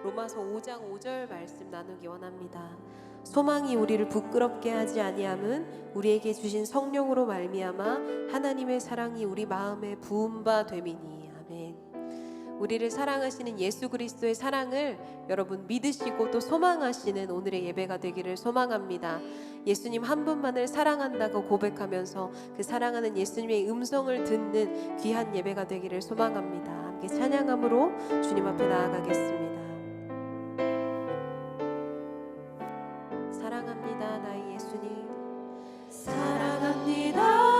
로마서 5장 5절 말씀 나누기 원합니다. 소망이 우리를 부끄럽게 하지 아니함은 우리에게 주신 성령으로 말미암아 하나님의 사랑이 우리 마음에 부은 바 됨이니. 아멘. 우리를 사랑하시는 예수 그리스도의 사랑을 여러분 믿으시고 또 소망하시는 오늘의 예배가 되기를 소망합니다. 예수님 한 분만을 사랑한다고 고백하면서 그 사랑하는 예수님의 음성을 듣는 귀한 예배가 되기를 소망합니다. 함께 찬양함으로 주님 앞에 나아가겠습니다. 사랑합니다, 나의 예수님. 사랑합니다.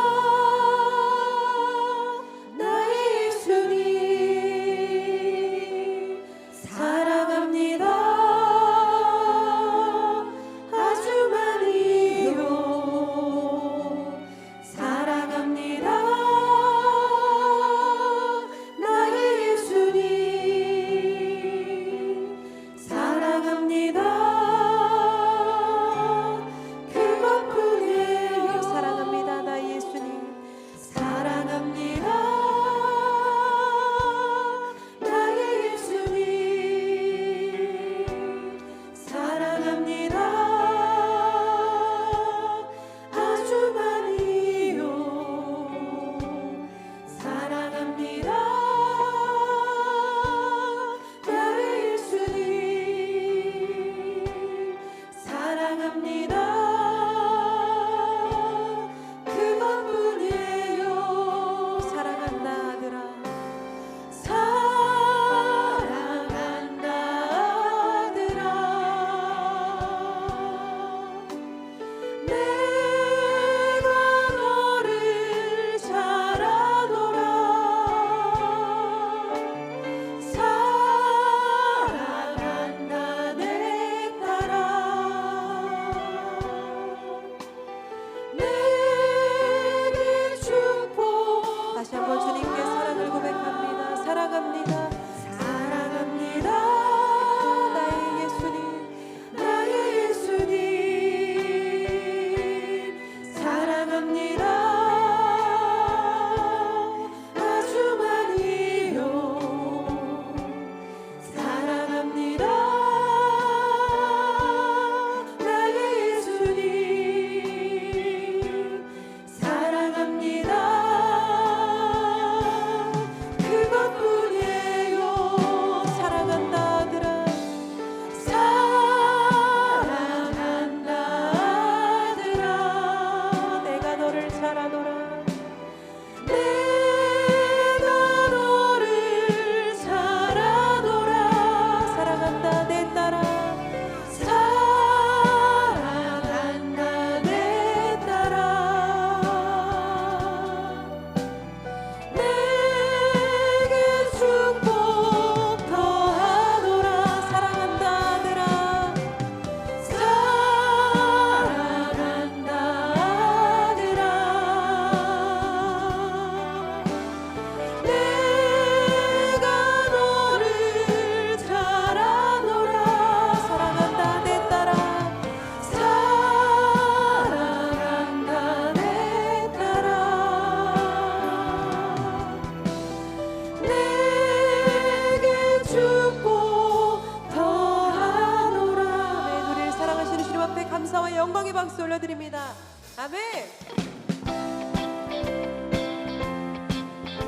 영광의 박수 올려드립니다. 아멘.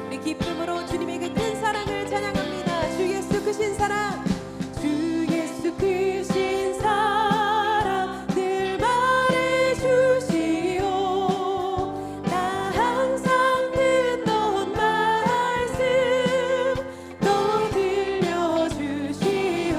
우리 기쁨으로 주님의 그 큰 사랑을 찬양합니다. 주 예수 크신 사랑, 주 예수 크신 사랑 늘 말해주시오. 나 항상 듣던 말씀 또 들려주시오.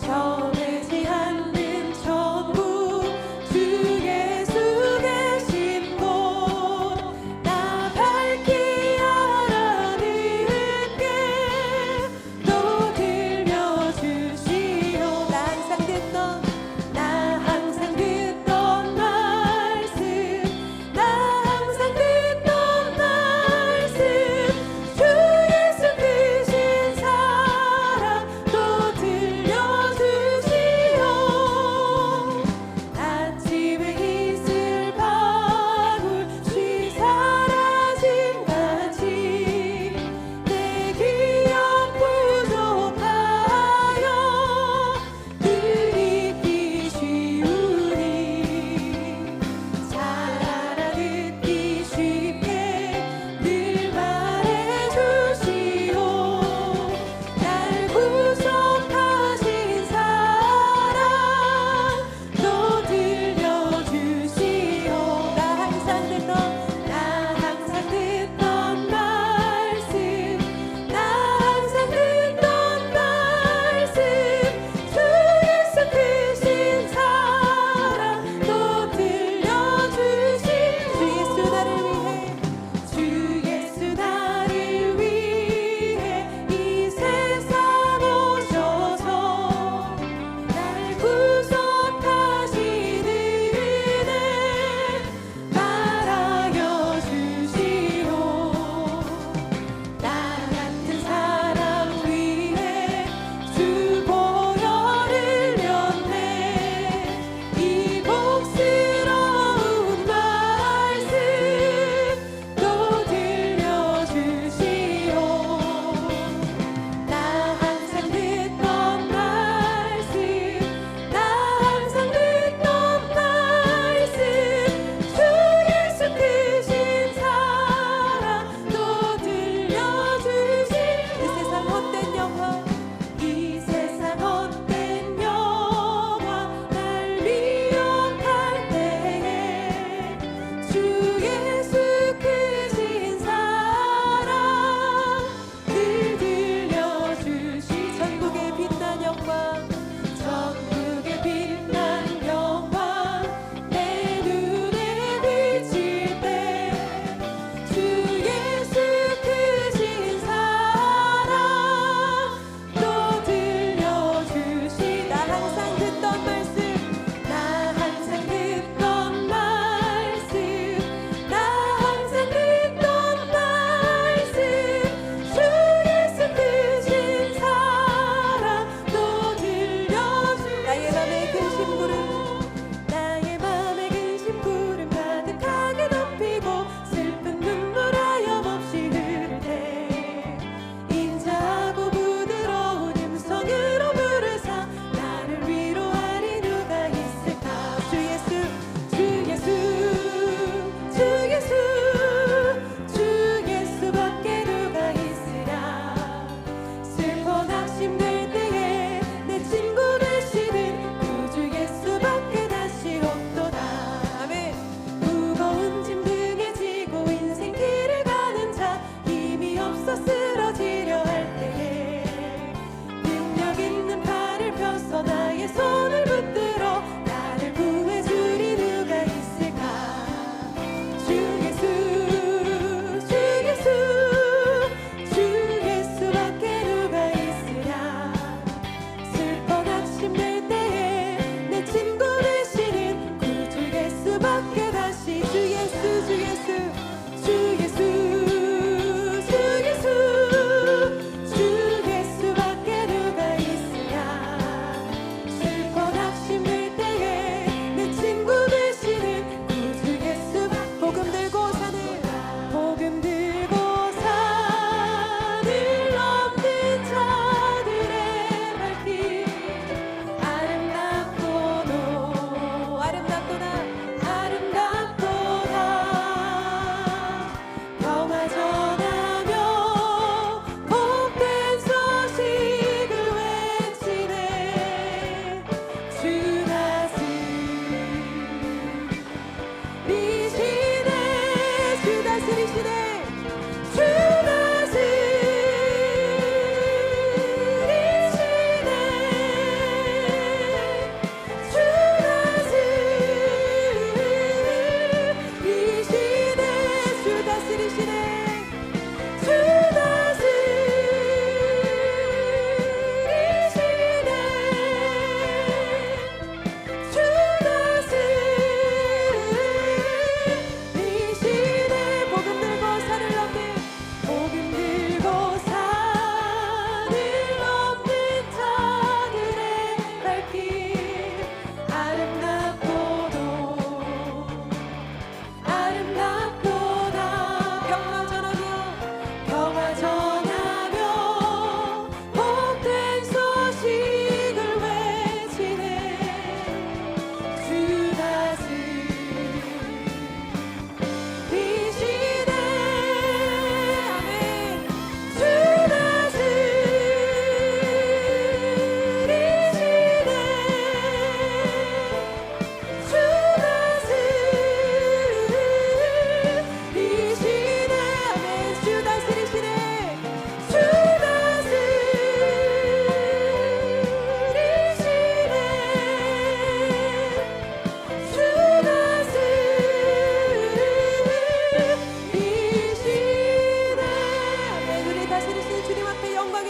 정해지 않는 천국 주 예수 계신 곳 나 밝히 알아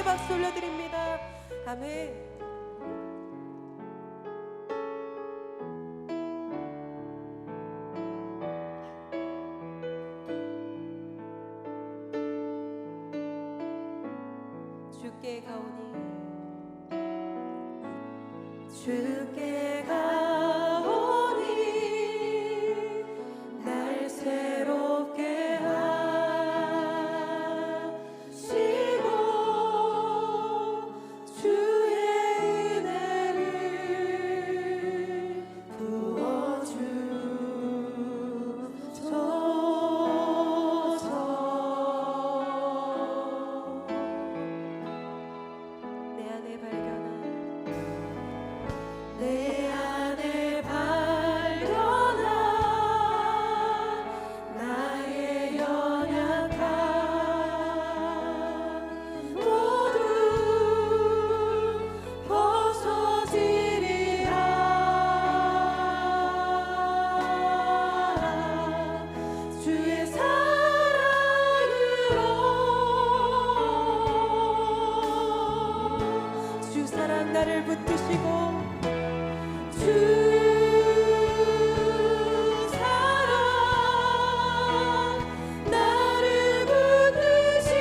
박수 올려드립니다. 아멘. 주께 가오니 주께 가오니 날 새롭게 하시고 주의 은혜를 부어주소서. 내 안에 발견한 나의 연약함 모두 벗어지리라. 주의 사랑으로 주 사랑 나를 붙드시고 주 사랑 나를 붙드시고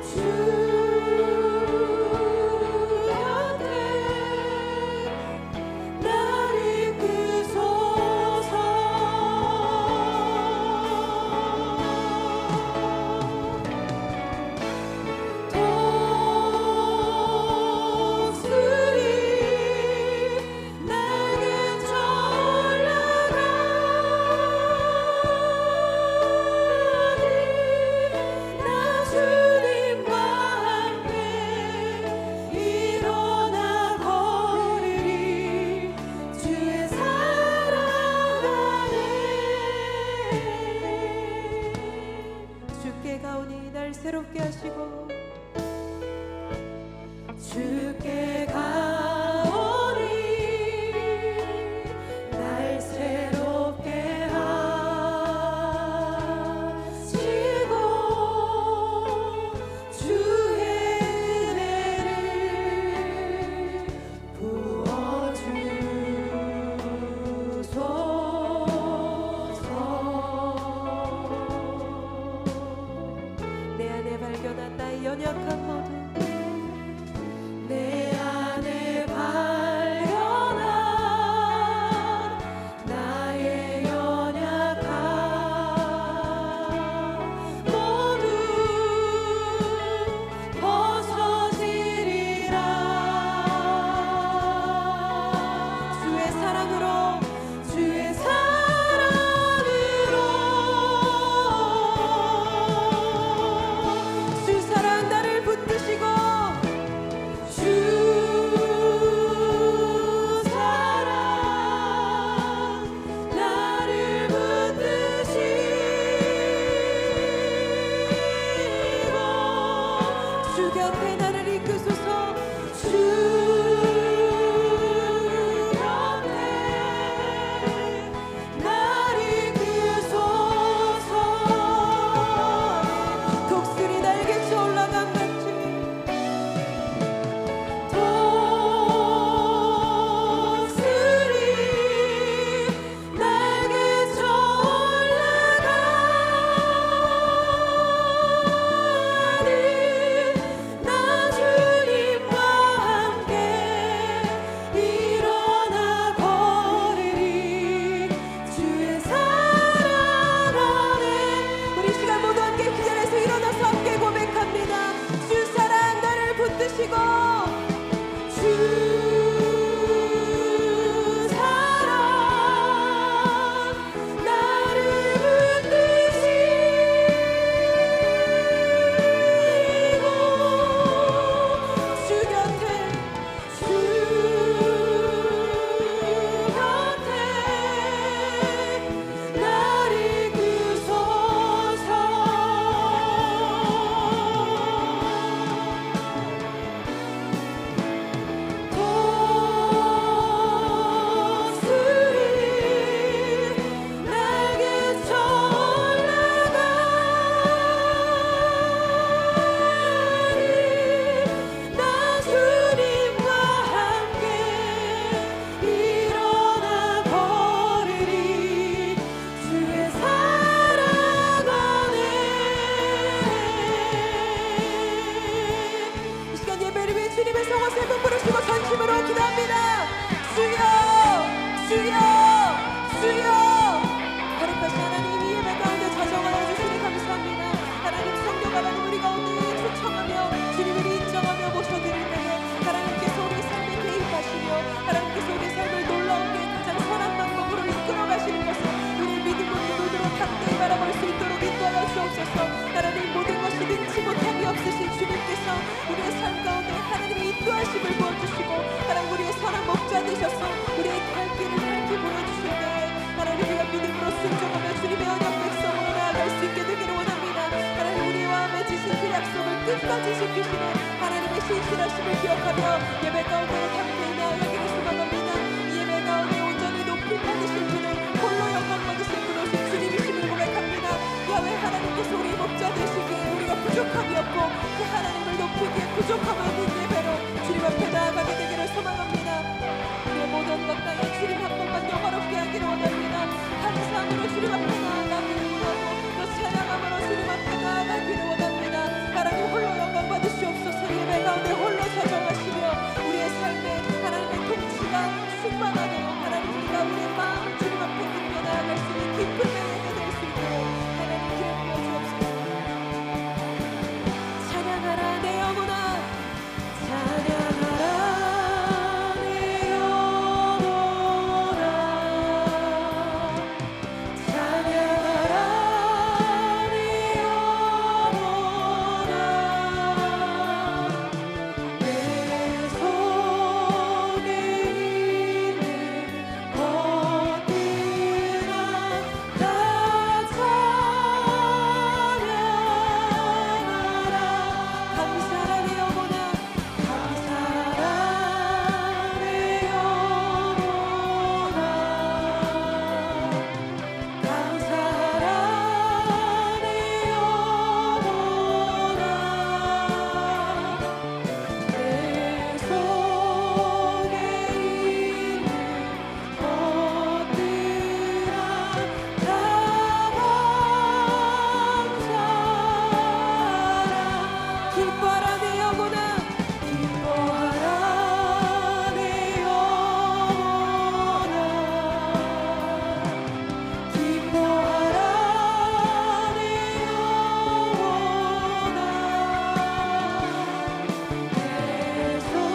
주 곁에 나를 이끄소서. 하나님을 기억하며 예배 가운데로 함께 나아가기를 소망합니다. 예배 가운데 온전히 높이 받으실 분을 홀로 영광 받으실 분을 주님이심을 고백합니다. 야훼 하나님께서 우리 목자 되시기에 우리가 부족함이 없고 그 하나님을 높이기에 부족함 없는 예배로 주님 앞에 나아가게 되기를 소망합니다. 우리의 모든 것 다해 주님 한 번만 영화롭게 하기를 원합니다. 감사함으로 주님 앞에 나아가기를 원하고 또 찬양함으로 주님 앞에 나아가기를 원합니다. 하나님 홀로 영광 받으시옵소서. 예배 가운데 홀로 서정하시며 우리의 삶에 하나님의 통치가 충만하도록 하나님과 우리의 마음 주님 앞에 드리며 나아갈 수 있는 기쁜 예배가 될 수 있도록 하나님 기름 부어주옵소서. 찬양하라 내 영혼아, 찬양하라 내 영혼아, 찬양하라 내 영혼아. 내 속에 있는 것들아 다 찬양하라. 감사라 내 영혼아, 감사라 내 영혼아, 감사라 내 영혼아. 내 속에 있는 것들아 다 감사하라. 기뻐하라 내 영혼아, 기뻐하라 내 영혼아, 기뻐하라 내 영혼아. 내 속에 있는 것들아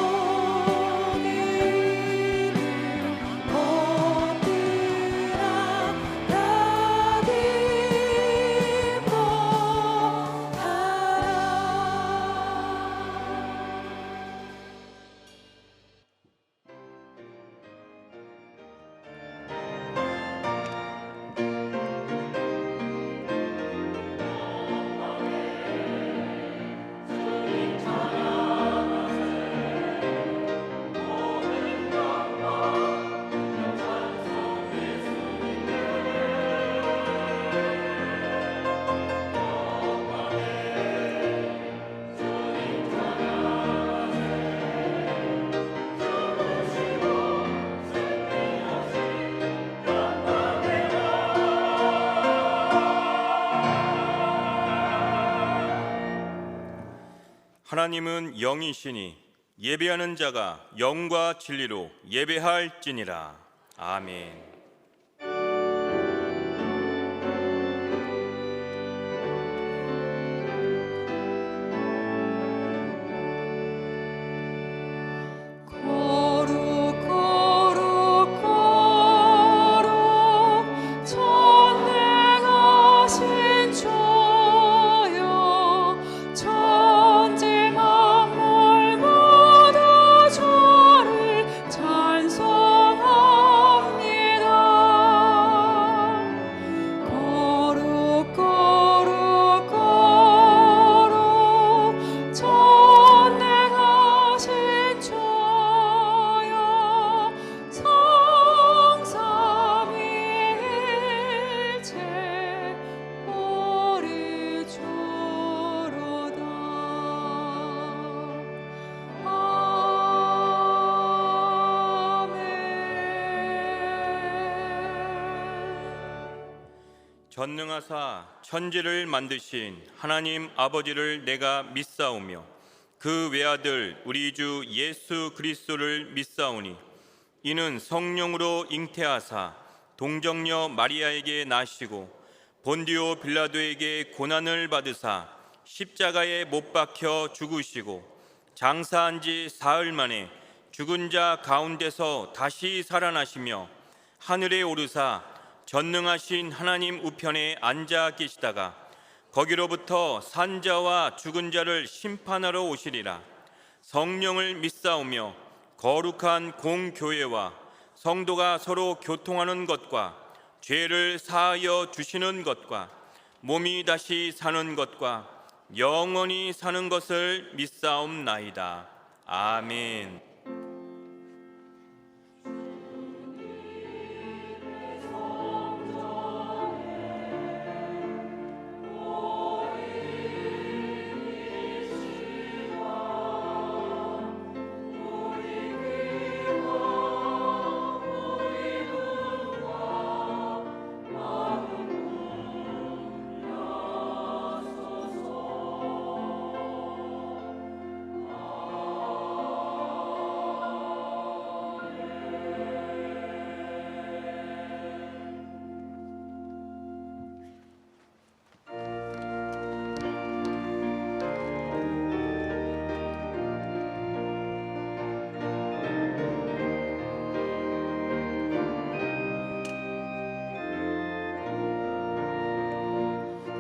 다 하나님은 영이시니 예배하는 자가 영과 진리로 예배할지니라. 아멘. 거룩 거룩 거룩 전능하신 주여, 천지 만물 모두 주를 찬송합니다. 거룩 거룩 거룩 전능하신 주여, 성삼위일체 우리 주로다. 아멘. 전능하사 천지를 만드신 하나님 아버지를 내가 믿사오며 그 외아들 우리 주 예수 그리스도를 믿사오니 이는 성령으로 잉태하사 동정녀 마리아에게 나시고 본디오 빌라도에게 고난을 받으사 십자가에 못 박혀 죽으시고 장사한 지 사흘 만에 죽은 자 가운데서 다시 살아나시며 하늘에 오르사 전능하신 하나님 우편에 앉아 계시다가 거기로부터 산자와 죽은 자를 심판하러 오시리라. 성령을 믿사오며 거룩한 공교회와 성도가 서로 교통하는 것과 죄를 사하여 주시는 것과 몸이 다시 사는 것과 영원히 사는 것을 믿사옵나이다. 아멘.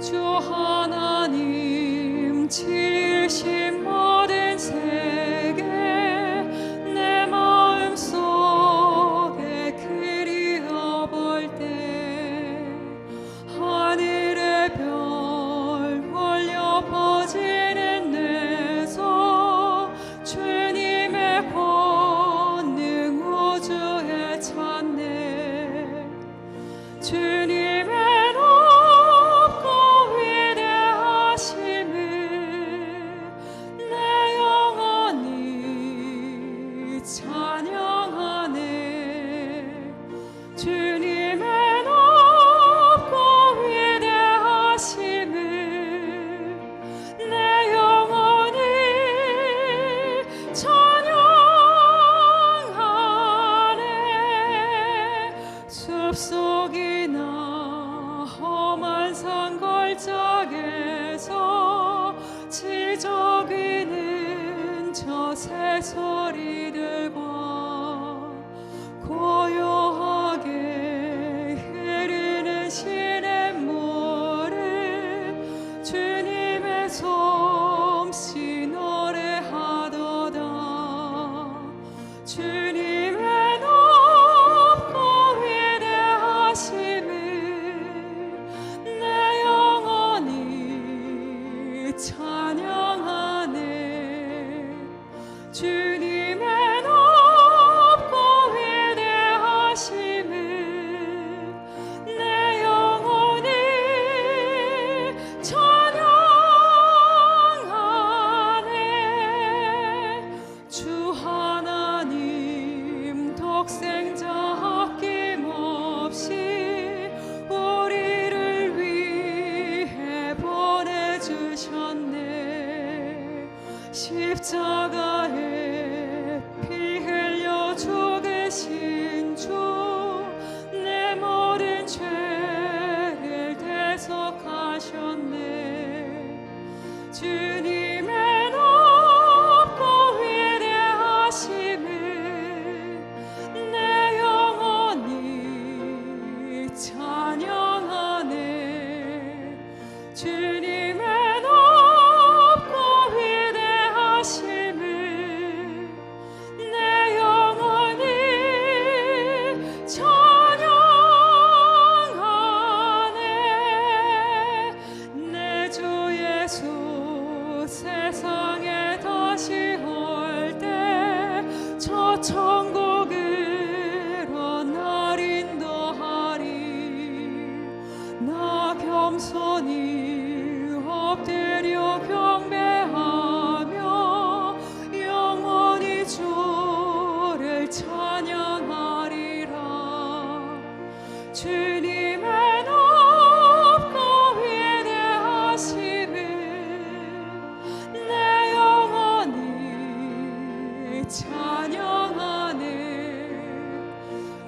주 하나님 지으신 모든 세계 내 마음속에 그리워볼 때 하늘의 별 울려 퍼지는 내서 주님의 권능 우주에 찾네. 주님의 내 영혼이 찬양하네. 주님의 높고 위대하심을 내 영혼이 찬양하네. 숲속이나 험한 산골짜기에서 지저귀는 저 새소리들과 고요하게 흐르는 시냇물을 주님의 솜씨 노래하도다. 주님의 높고 위대하심을 내 영혼이 찬양하네. 주님의 높고 위대하심을 내 영혼이 찬양하네. 주 하나님 독생자 아낌없이 우리를 위해 보내주셨네. 십자가에 피 흘려 죽으신 주 내 모든 죄를 대속하셨네. 주님의 높고 위대하심을 내 영혼이 찬양하네. 주님의 높고 위대하심을 내 영혼이 찬양하네. 내 주 예수 세상에 다시 올 때 저 천국으로 날 인도하리. 나 겸손히 엎드려 경배하며 영원히 주를 찬양하리라. 주님의 높고 위대하심을 내 영혼이 찬양하네.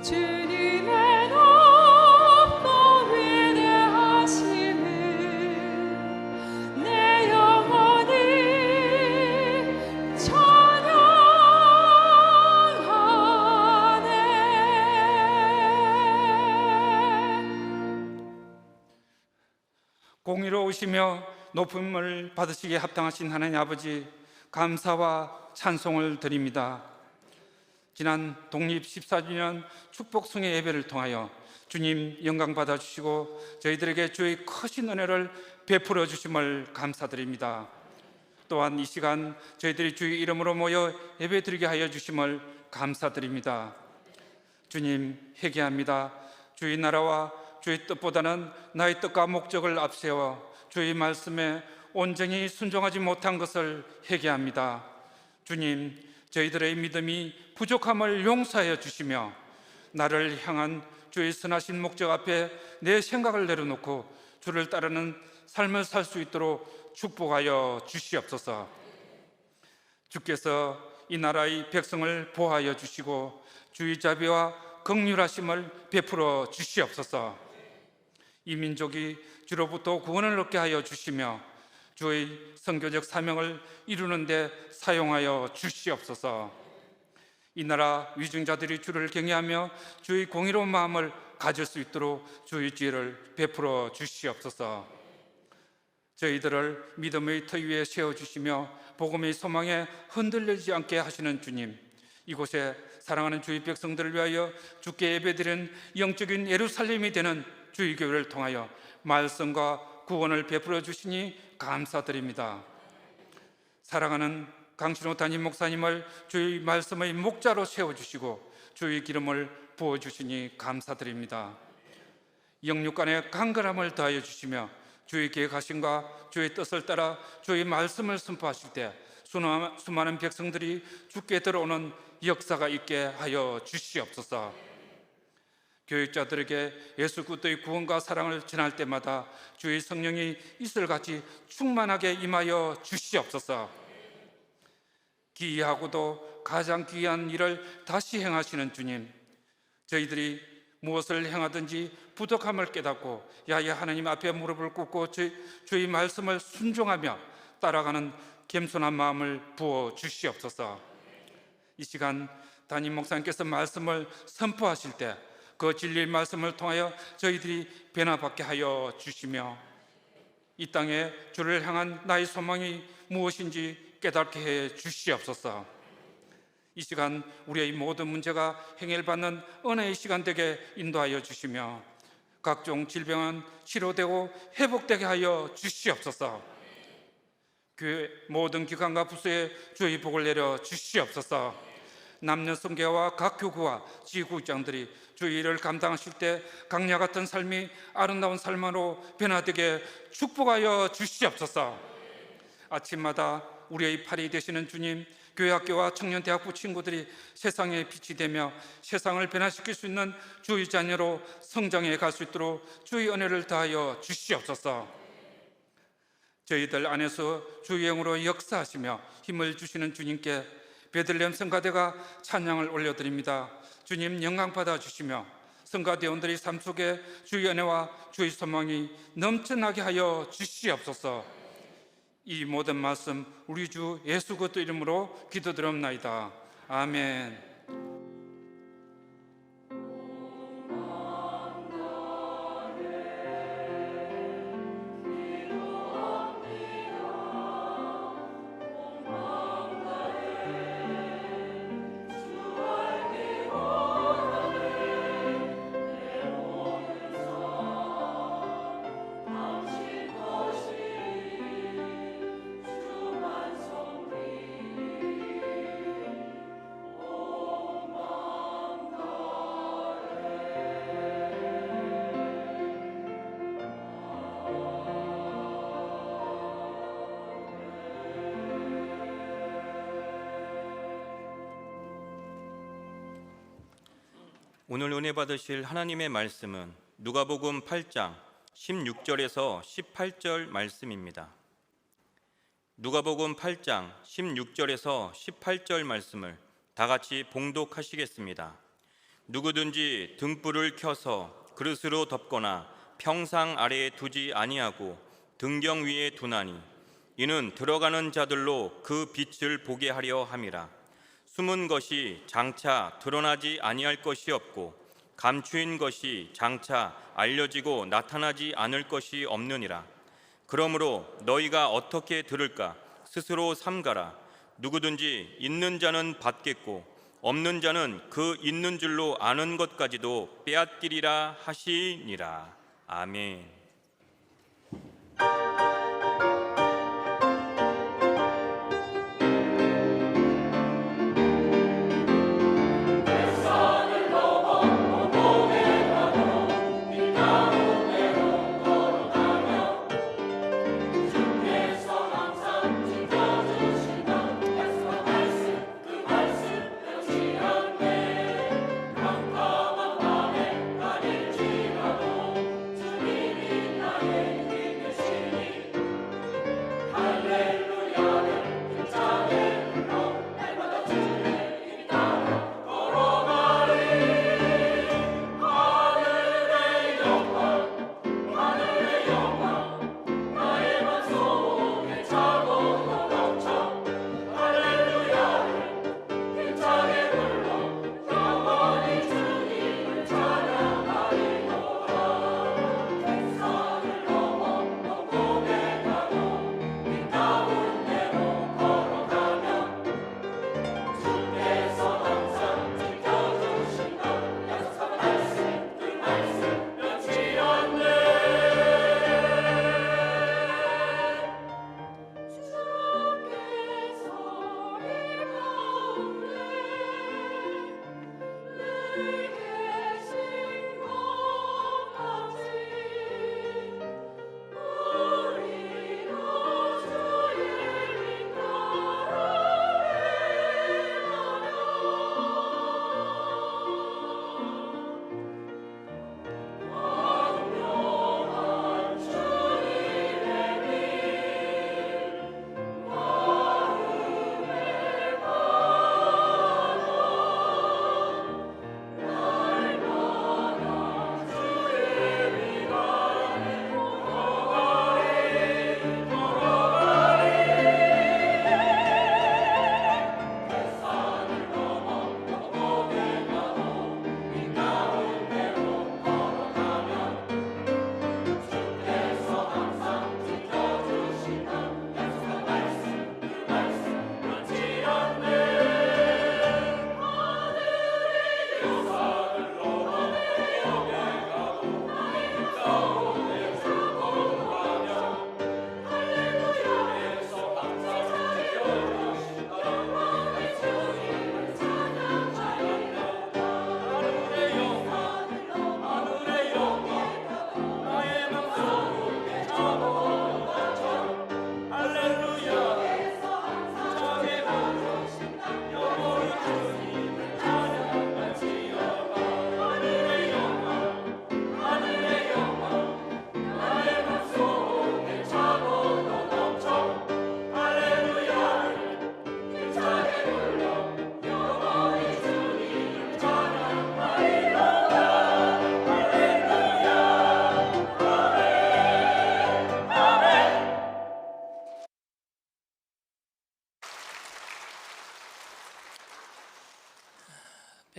주님의 높고 위대하심을 내 영혼이 찬양하네. 공의로우시며 높음을 받으시기에 합당하신 하나님 아버지, 감사와 찬송을 드립니다. 지난 독립 14주년 축복성의 예배를 통하여 주님 영광 받아주시고 저희들에게 주의 크신 은혜를 베풀어 주심을 감사드립니다. 또한 이 시간 저희들이 주의 이름으로 모여 예배드리게 하여 주심을 감사드립니다. 주님, 회개합니다. 주의 나라와 주의 뜻보다는 나의 뜻과 목적을 앞세워 주의 말씀에 온전히 순종하지 못한 것을 회개합니다. 주님, 저희들의 믿음이 부족함을 용서하여 주시며 나를 향한 주의 선하신 목적 앞에 내 생각을 내려놓고 주를 따르는 삶을 살 수 있도록 축복하여 주시옵소서. 주께서 이 나라의 백성을 보호하여 주시고 주의 자비와 긍휼하심을 베풀어 주시옵소서. 이 민족이 주로부터 구원을 얻게 하여 주시며 주의 선교적 사명을 이루는 데 사용하여 주시옵소서. 이 나라 위증자들이 주를 경외하며 주의 공의로운 마음을 가질 수 있도록 주의 지혜를 베풀어 주시옵소서. 저희들을 믿음의 터 위에 세워주시며 복음의 소망에 흔들리지 않게 하시는 주님, 이곳에 사랑하는 주의 백성들을 위하여 주께 예배드리는 영적인 예루살렘이 되는 주의 교회를 통하여 말씀과 구원을 베풀어 주시니 감사드립니다. 사랑하는 강신호 담임 목사님을 주의 말씀의 목자로 세워주시고 주의 기름을 부어주시니 감사드립니다. 영육간의 강건함을 더하여 주시며 주의 계획하심과 주의 뜻을 따라 주의 말씀을 선포하실 때 수많은 백성들이 주께 들어오는 역사가 있게 하여 주시옵소서. 교육자들에게 예수 그리스도의 구원과 사랑을 전할 때마다 주의 성령이 이슬같이 충만하게 임하여 주시옵소서. 기이하고도 가장 귀한 일을 다시 행하시는 주님, 저희들이 무엇을 행하든지 부족함을 깨닫고 야야 하나님 앞에 무릎을 꿇고 주의 말씀을 순종하며 따라가는 겸손한 마음을 부어 주시옵소서. 이 시간 담임 목사님께서 말씀을 선포하실 때 그 진리의 말씀을 통하여 저희들이 변화받게 하여 주시며 이 땅에 주를 향한 나의 소망이 무엇인지 깨닫게 해 주시옵소서. 이 시간 우리의 모든 문제가 해결받는 은혜의 시간 되게 인도하여 주시며 각종 질병은 치료되고 회복되게 하여 주시옵소서. 교회 모든 기관과 부서에 주의 복을 내려 주시옵소서. 남녀 성교와 각 교구와 지구장들이 주의 일을 감당하실 때 강야 같은 삶이 아름다운 삶으로 변화되게 축복하여 주시옵소서. 아침마다 우리의 팔이 되시는 주님, 교회 학교와 청년대학부 친구들이 세상의 빛이 되며 세상을 변화시킬 수 있는 주의 자녀로 성장해 갈 수 있도록 주의 은혜를 다하여 주시옵소서. 저희들 안에서 주의 영으로 역사하시며 힘을 주시는 주님께 베들레헴 성가대가 찬양을 올려드립니다. 주님 영광 받아 주시며 성가대원들의 삶 속에 주의 은혜와 주의 소망이 넘쳐나게 하여 주시옵소서. 이 모든 말씀 우리 주 예수 그리스도 이름으로 기도드립나이다. 아멘. 오늘 은혜 받으실 하나님의 말씀은 누가복음 8장 16절에서 18절 말씀입니다. 누가복음 8장 16절에서 18절 말씀을 다 같이 봉독하시겠습니다. 누구든지 등불을 켜서 그릇으로 덮거나 평상 아래에 두지 아니하고 등경 위에 두나니 이는 들어가는 자들로 그 빛을 보게 하려 함이라. 숨은 것이 장차 드러나지 아니할 것이 없고 감추인 것이 장차 알려지고 나타나지 않을 것이 없느니라. 그러므로 너희가 어떻게 들을까 스스로 삼가라. 누구든지 있는 자는 받겠고 없는 자는 그 있는 줄로 아는 것까지도 빼앗기리라 하시니라. 아멘.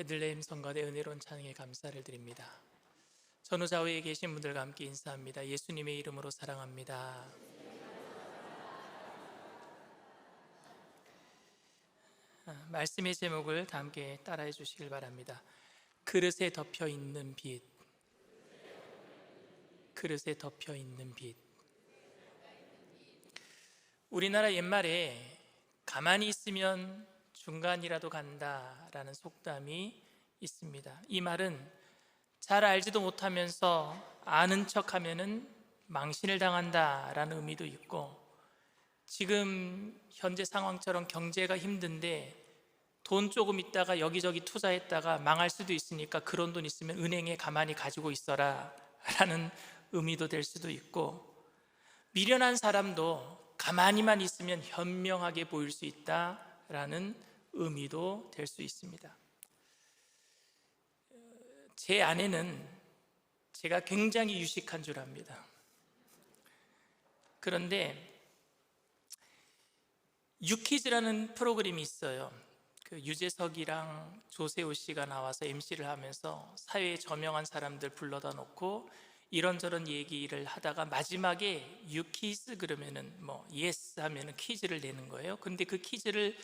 베들레헴 성가대 은혜로운 찬양에 감사를 드립니다. 전후좌우에 계신 분들과 함께 인사합니다. 예수님의 이름으로 사랑합니다. 말씀의 제목을 다 함께 따라해 주시길 바랍니다. 그릇에 덮여 있는 빛. 그릇에 덮여 있는 빛. 우리나라 옛말에 가만히 있으면 중간이라도 간다라는 속담이 있습니다. 이 말은 잘 알지도 못하면서 아는 척하면은 망신을 당한다라는 의미도 있고, 지금 현재 상황처럼 경제가 힘든데 돈 조금 있다가 여기저기 투자했다가 망할 수도 있으니까 그런 돈 있으면 은행에 가만히 가지고 있어라 라는 의미도 될 수도 있고, 미련한 사람도 가만히만 있으면 현명하게 보일 수 있다라는 의미도 될 수 있습니다. 제 아내는 제가 굉장히 유식한 줄 압니다. 그런데 유퀴즈라는 프로그램이 있어요. 그 유재석이랑 조세호 씨가 나와서 MC를 하면서 사회에 저명한 사람들 불러다 놓고 이런저런 얘기를 하다가 마지막에 유퀴즈 그러면은 뭐 예스 하면은 퀴즈를 내는 거예요. 근데 그 퀴즈를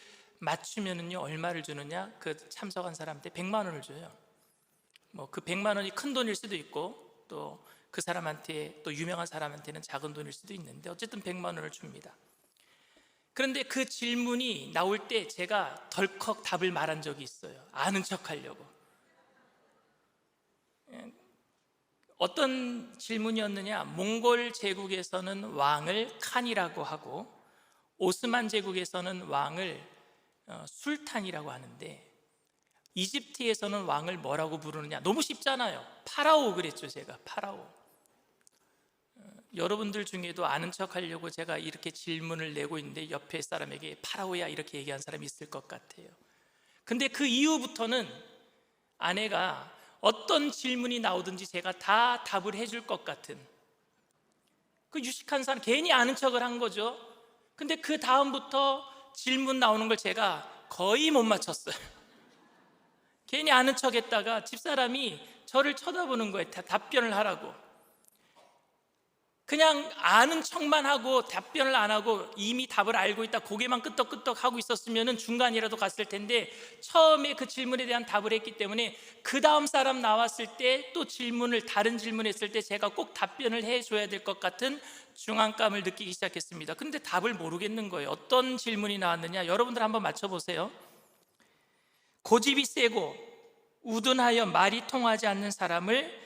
맞추면은요 얼마를 주느냐? 그 참석한 사람한테 100만 원을 줘요. 뭐 그 100만 원이 큰 돈일 수도 있고 또 그 사람한테, 또 유명한 사람한테는 작은 돈일 수도 있는데 어쨌든 100만 원을 줍니다. 그런데 그 질문이 나올 때 제가 덜컥 답을 말한 적이 있어요. 아는 척 하려고. 어떤 질문이었느냐? 몽골 제국에서는 왕을 칸이라고 하고 오스만 제국에서는 왕을 술탄이라고 하는데 이집트에서는 왕을 뭐라고 부르느냐? 너무 쉽잖아요. 파라오 그랬죠. 제가 파라오. 여러분들 중에도 아는 척 하려고 제가 이렇게 질문을 내고 있는데 옆에 사람에게 파라오야 이렇게 얘기한 사람이 있을 것 같아요. 근데 그 이후부터는 아내가 어떤 질문이 나오든지 제가 다 답을 해줄 것 같은 그 유식한 사람, 괜히 아는 척을 한 거죠. 근데 그 다음부터 질문 나오는 걸 제가 거의 못 맞췄어요. 괜히 아는 척 했다가 집사람이 저를 쳐다보는 거예요. 답변을 하라고. 그냥 아는 척만 하고 답변을 안 하고 이미 답을 알고 있다 고개만 끄덕끄덕 하고 있었으면 중간이라도 갔을 텐데 처음에 그 질문에 대한 답을 했기 때문에 그 다음 사람 나왔을 때 또 다른 질문을 했을 때 제가 꼭 답변을 해줘야 될 것 같은 중압감을 느끼기 시작했습니다. 근데 답을 모르겠는 거예요. 어떤 질문이 나왔느냐? 여러분들 한번 맞춰보세요. 고집이 세고 우둔하여 말이 통하지 않는 사람을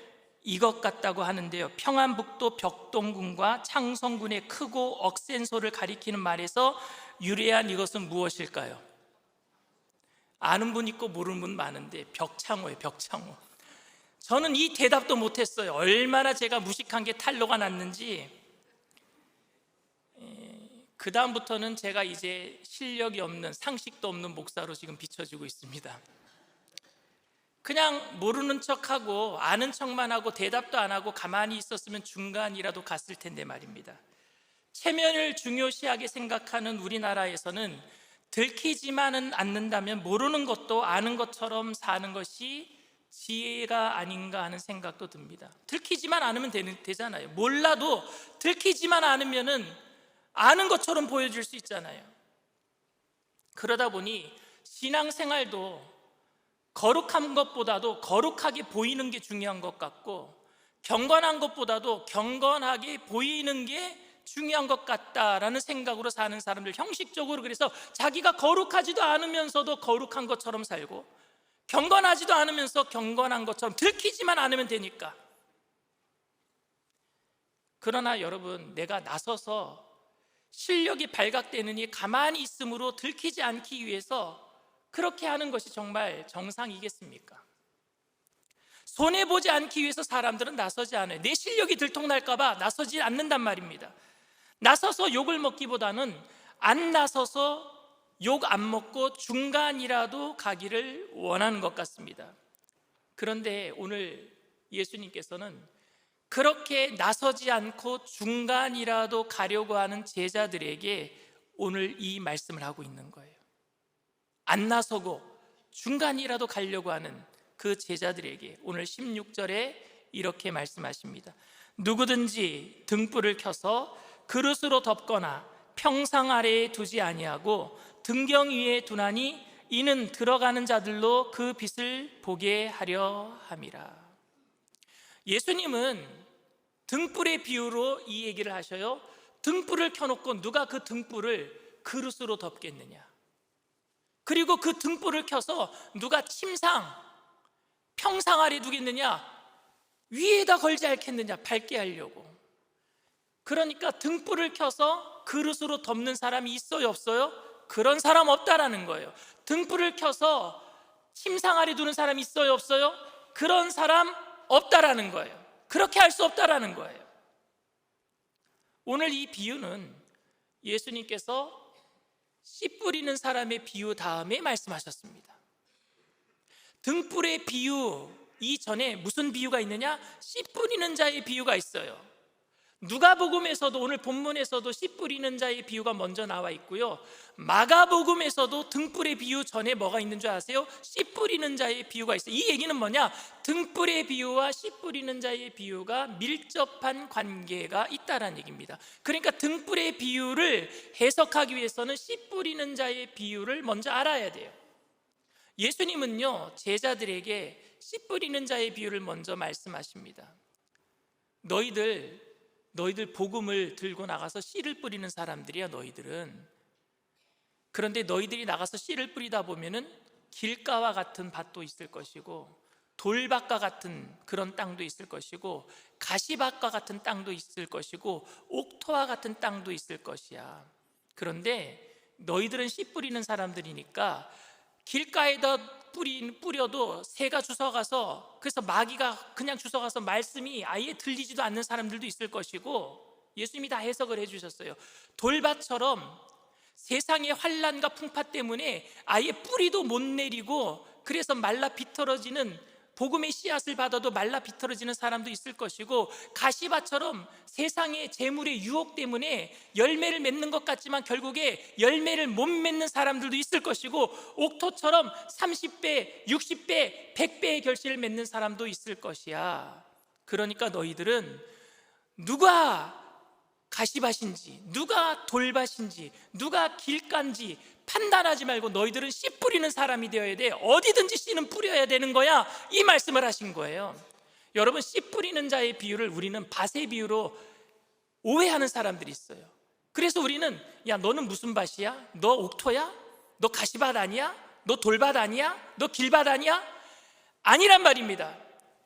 이것 같다고 하는데요, 평안북도 벽동군과 창성군의 크고 억센 소를 가리키는 말에서 유래한 이것은 무엇일까요? 아는 분 있고 모르는 분 많은데 벽창호예요. 벽창호. 저는 이 대답도 못했어요. 얼마나 제가 무식한 게 탄로가 났는지. 그 다음부터는 제가 이제 실력이 없는, 상식도 없는 목사로 지금 비춰지고 있습니다. 그냥 모르는 척하고 아는 척만 하고 대답도 안 하고 가만히 있었으면 중간이라도 갔을 텐데 말입니다. 체면을 중요시하게 생각하는 우리나라에서는 들키지만은 않는다면 모르는 것도 아는 것처럼 사는 것이 지혜가 아닌가 하는 생각도 듭니다. 들키지만 않으면 되잖아요. 몰라도 들키지만 않으면은 아는 것처럼 보여줄 수 있잖아요. 그러다 보니 신앙생활도 거룩한 것보다도 거룩하게 보이는 게 중요한 것 같고 경건한 것보다도 경건하게 보이는 게 중요한 것 같다라는 생각으로 사는 사람들, 형식적으로 그래서 자기가 거룩하지도 않으면서도 거룩한 것처럼 살고 경건하지도 않으면서 경건한 것처럼 들키지만 않으면 되니까. 그러나 여러분, 내가 나서서 실력이 발각되느니 가만히 있음으로 들키지 않기 위해서 그렇게 하는 것이 정말 정상이겠습니까? 손해보지 않기 위해서 사람들은 나서지 않아요. 내 실력이 들통날까 봐 나서지 않는단 말입니다. 나서서 욕을 먹기보다는 안 나서서 욕 안 먹고 중간이라도 가기를 원하는 것 같습니다. 그런데 오늘 예수님께서는 그렇게 나서지 않고 중간이라도 가려고 하는 제자들에게 오늘 이 말씀을 하고 있는 거예요. 안 나서고 중간이라도 가려고 하는 그 제자들에게 오늘 16절에 이렇게 말씀하십니다. 누구든지 등불을 켜서 그릇으로 덮거나 평상 아래에 두지 아니하고 등경 위에 두나니 이는 들어가는 자들로 그 빛을 보게 하려 함이라. 예수님은 등불의 비유로 이 얘기를 하셔요. 등불을 켜놓고 누가 그 등불을 그릇으로 덮겠느냐, 그리고 그 등불을 켜서 누가 평상 아래 두겠느냐, 위에다 걸지 않겠느냐, 밝게 하려고. 그러니까 등불을 켜서 그릇으로 덮는 사람이 있어요, 없어요? 그런 사람 없다라는 거예요. 등불을 켜서 침상 아래 두는 사람이 있어요, 없어요? 그런 사람 없다라는 거예요. 그렇게 할 수 없다라는 거예요. 오늘 이 비유는 예수님께서 씨 뿌리는 사람의 비유 다음에 말씀하셨습니다. 등불의 비유 이전에 무슨 비유가 있느냐? 씨 뿌리는 자의 비유가 있어요. 누가복음에서도, 오늘 본문에서도 씨 뿌리는 자의 비유가 먼저 나와 있고요, 마가복음에서도 등불의 비유 전에 뭐가 있는 줄 아세요? 씨 뿌리는 자의 비유가 있어요. 이 얘기는 뭐냐? 등불의 비유와 씨 뿌리는 자의 비유가 밀접한 관계가 있다는 얘기입니다. 그러니까 등불의 비유를 해석하기 위해서는 씨 뿌리는 자의 비유를 먼저 알아야 돼요. 예수님은요, 제자들에게 씨 뿌리는 자의 비유를 먼저 말씀하십니다. 너희들 복음을 들고 나가서 씨를 뿌리는 사람들이야, 너희들은. 그런데 너희들이 나가서 씨를 뿌리다 보면은 길가와 같은 밭도 있을 것이고, 돌밭과 같은 그런 땅도 있을 것이고, 가시밭과 같은 땅도 있을 것이고, 옥토와 같은 땅도 있을 것이야. 그런데 너희들은 씨 뿌리는 사람들이니까 길가에다 뿌려도 새가 주워가서, 그래서 마귀가 그냥 주워가서 말씀이 아예 들리지도 않는 사람들도 있을 것이고, 예수님이 다 해석을 해주셨어요. 돌밭처럼 세상의 환난과 풍파 때문에 아예 뿌리도 못 내리고, 그래서 말라 비틀어지는, 복음의 씨앗을 받아도 말라 비틀어지는 사람도 있을 것이고, 가시밭처럼 세상의 재물의 유혹 때문에 열매를 맺는 것 같지만 결국에 열매를 못 맺는 사람들도 있을 것이고, 옥토처럼 30배, 60배, 100배의 결실을 맺는 사람도 있을 것이야. 그러니까 너희들은 누가 가시밭인지, 누가 돌밭인지, 누가 길가인지 판단하지 말고 너희들은 씨 뿌리는 사람이 되어야 돼. 어디든지 씨는 뿌려야 되는 거야. 이 말씀을 하신 거예요. 여러분, 씨 뿌리는 자의 비유를 우리는 밭의 비유로 오해하는 사람들이 있어요. 그래서 우리는, 야, 너는 무슨 밭이야? 너 옥토야? 너 가시밭 아니야? 너 돌밭 아니야? 너 길밭 아니야? 아니란 말입니다.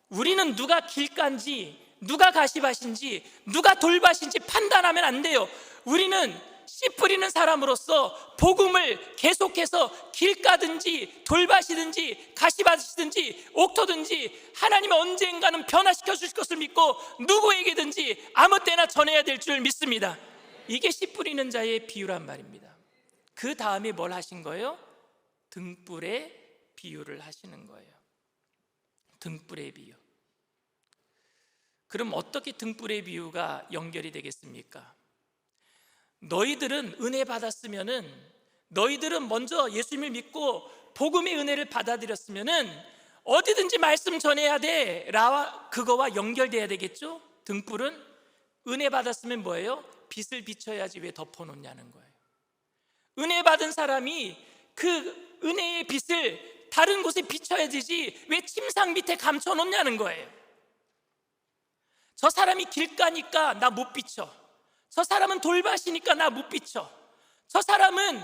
우리는 누가 길가인지, 누가 가시밭인지, 누가 돌밭인지 판단하면 안 돼요. 우리는 씨 뿌리는 사람으로서 복음을 계속해서 길가든지 돌밭이든지 가시밭이든지 옥토든지 하나님은 언젠가는 변화시켜 주실 것을 믿고 누구에게든지 아무 때나 전해야 될 줄 믿습니다. 이게 씨 뿌리는 자의 비유란 말입니다. 그 다음에 뭘 하신 거예요? 등불의 비유를 하시는 거예요. 등불의 비유. 그럼 어떻게 등불의 비유가 연결이 되겠습니까? 너희들은 은혜 받았으면은, 너희들은 먼저 예수님을 믿고 복음의 은혜를 받아들였으면은 어디든지 말씀 전해야 돼. 그거와 연결돼야 되겠죠? 등불은 은혜 받았으면 뭐예요? 빛을 비춰야지 왜 덮어놓냐는 거예요. 은혜 받은 사람이 그 은혜의 빛을 다른 곳에 비춰야 되지 왜 침상 밑에 감춰놓냐는 거예요. 저 사람이 길가니까 나 못 비춰. 저 사람은 돌밭이니까 나 못 비춰. 저 사람은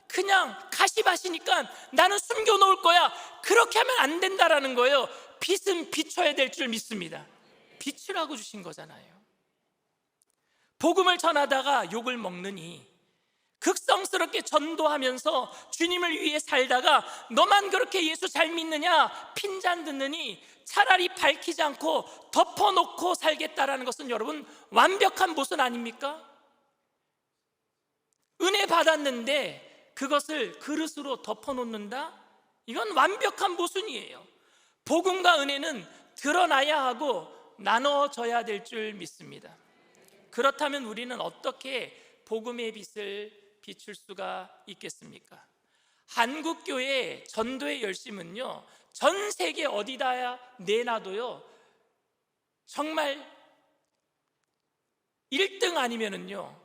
그냥 가시밭이니까 나는 숨겨놓을 거야. 그렇게 하면 안 된다라는 거예요. 빛은 비춰야 될 줄 믿습니다. 비추라고 주신 거잖아요. 복음을 전하다가 욕을 먹느니, 극성스럽게 전도하면서 주님을 위해 살다가 너만 그렇게 예수 잘 믿느냐 핀잔 듣느니 차라리 밝히지 않고 덮어놓고 살겠다라는 것은 여러분 완벽한 모순 아닙니까? 은혜 받았는데 그것을 그릇으로 덮어놓는다? 이건 완벽한 모순이에요. 복음과 은혜는 드러나야 하고 나눠져야 될 줄 믿습니다. 그렇다면 우리는 어떻게 복음의 빛을 비출 수가 있겠습니까? 한국교회 전도의 열심은요, 전 세계 어디다 내놔도요, 정말 1등 아니면은요,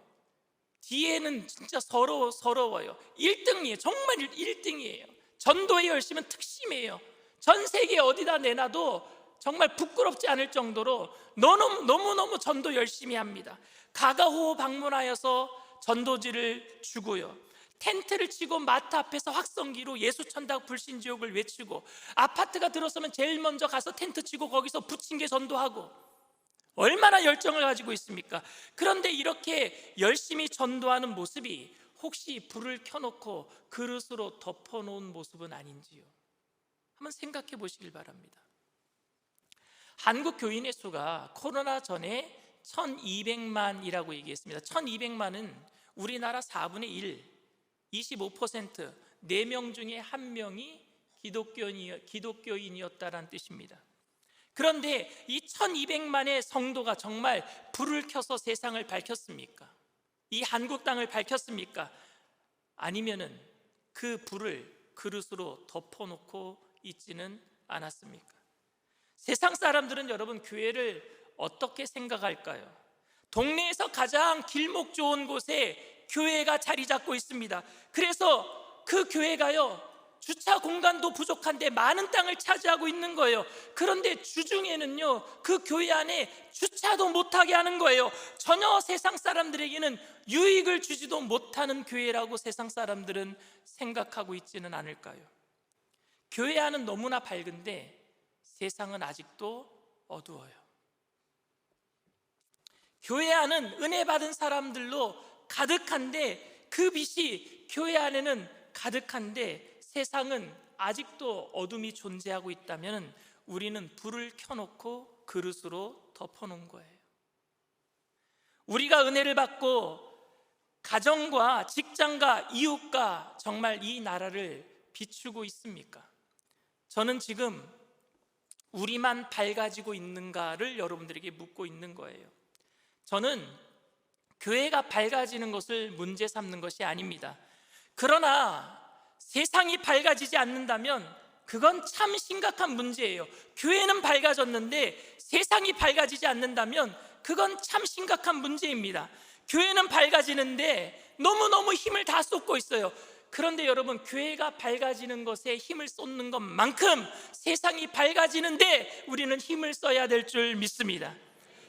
뒤에는 진짜 서러워요. 1등이에요. 정말 1등이에요. 전도의 열심은 특심이에요. 전 세계 어디다 내놔도 정말 부끄럽지 않을 정도로 너무너무 전도 열심히 합니다. 가가호 방문하여서 전도지를 주고요, 텐트를 치고 마트 앞에서 확성기로 예수천당 불신지옥을 외치고, 아파트가 들어서면 제일 먼저 가서 텐트 치고 거기서 부침개 전도하고, 얼마나 열정을 가지고 있습니까? 그런데 이렇게 열심히 전도하는 모습이 혹시 불을 켜놓고 그릇으로 덮어놓은 모습은 아닌지요? 한번 생각해 보시길 바랍니다. 한국 교인의 수가 코로나 전에 1200만이라고 얘기했습니다. 1200만은 우리나라 4분의 1, 25%, 4명 중에 1명이 기독교인이었다는 뜻입니다. 그런데 이 1200만의 성도가 정말 불을 켜서 세상을 밝혔습니까? 이 한국 땅을 밝혔습니까? 아니면은 그 불을 그릇으로 덮어놓고 있지는 않았습니까? 세상 사람들은 여러분 교회를 어떻게 생각할까요? 동네에서 가장 길목 좋은 곳에 교회가 자리 잡고 있습니다. 그래서 그 교회가요, 주차 공간도 부족한데 많은 땅을 차지하고 있는 거예요. 그런데 주중에는요, 그 교회 안에 주차도 못하게 하는 거예요. 전혀 세상 사람들에게는 유익을 주지도 못하는 교회라고 세상 사람들은 생각하고 있지는 않을까요? 교회 안은 너무나 밝은데 세상은 아직도 어두워요. 교회 안은 은혜 받은 사람들로 가득한데 그 빛이 교회 안에는 가득한데 세상은 아직도 어둠이 존재하고 있다면 우리는 불을 켜놓고 그릇으로 덮어놓은 거예요. 우리가 은혜를 받고 가정과 직장과 이웃과 정말 이 나라를 비추고 있습니까? 저는 지금 우리만 밝아지고 있는가를 여러분들에게 묻고 있는 거예요. 저는 교회가 밝아지는 것을 문제 삼는 것이 아닙니다. 그러나 세상이 밝아지지 않는다면 그건 참 심각한 문제예요. 교회는 밝아졌는데 세상이 밝아지지 않는다면 그건 참 심각한 문제입니다. 교회는 밝아지는데 너무너무 힘을 다 쏟고 있어요. 그런데 여러분, 교회가 밝아지는 것에 힘을 쏟는 것만큼 세상이 밝아지는데 우리는 힘을 써야 될 줄 믿습니다.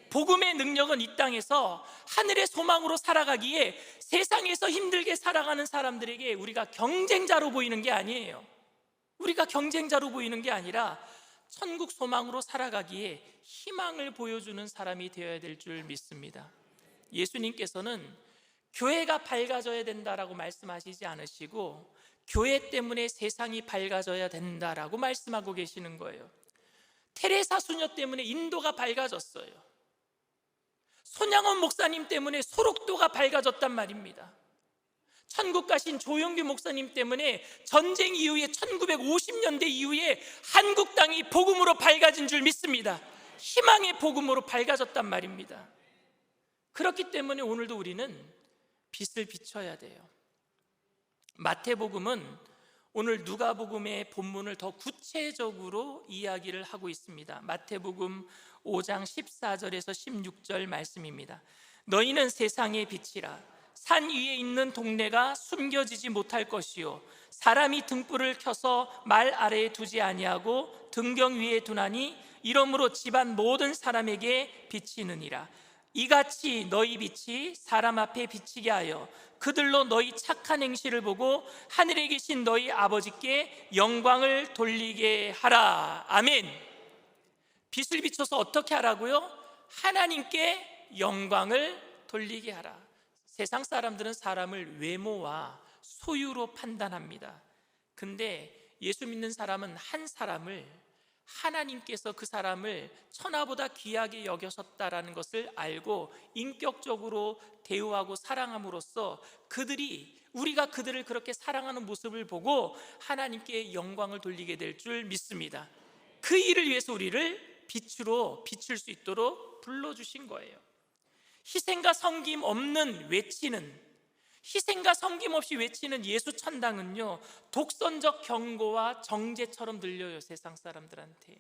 복음의 능력은 이 땅에서 하늘의 소망으로 살아가기에 세상에서 힘들게 살아가는 사람들에게 우리가 경쟁자로 보이는 게 아니에요. 우리가 경쟁자로 보이는 게 아니라 천국 소망으로 살아가기에 희망을 보여주는 사람이 되어야 될 줄 믿습니다. 예수님께서는 교회가 밝아져야 된다라고 말씀하시지 않으시고 교회 때문에 세상이 밝아져야 된다라고 말씀하고 계시는 거예요. 테레사 수녀 때문에 인도가 밝아졌어요. 손양원 목사님 때문에 소록도가 밝아졌단 말입니다. 천국 가신 조영규 목사님 때문에 전쟁 이후에 1950년대 이후에 한국 땅이 복음으로 밝아진 줄 믿습니다. 희망의 복음으로 밝아졌단 말입니다. 그렇기 때문에 오늘도 우리는 빛을 비춰야 돼요. 마태복음은 오늘 누가복음의 본문을 더 구체적으로 이야기를 하고 있습니다. 마태복음 5장 14절에서 16절 말씀입니다. 너희는 세상의 빛이라. 산 위에 있는 동네가 숨겨지지 못할 것이요 사람이 등불을 켜서 말 아래에 두지 아니하고 등경 위에 두나니 이러므로 집안 모든 사람에게 비치느니라. 이같이 너희 빛이 사람 앞에 비치게 하여 그들로 너희 착한 행실을 보고 하늘에 계신 너희 아버지께 영광을 돌리게 하라. 아멘. 빛을 비춰서 어떻게 하라고요? 하나님께 영광을 돌리게 하라. 세상 사람들은 사람을 외모와 소유로 판단합니다. 근데 예수 믿는 사람은 한 사람을 하나님께서 그 사람을 천하보다 귀하게 여기셨다라는 것을 알고 인격적으로 대우하고 사랑함으로써 우리가 그들을 그렇게 사랑하는 모습을 보고 하나님께 영광을 돌리게 될 줄 믿습니다. 그 일을 위해서 우리를 빛으로 비출 수 있도록 불러주신 거예요. 희생과 섬김 없는 외치는, 희생과 섬김없이 외치는 예수 천당은요, 독선적 경고와 정죄처럼 들려요. 세상 사람들한테.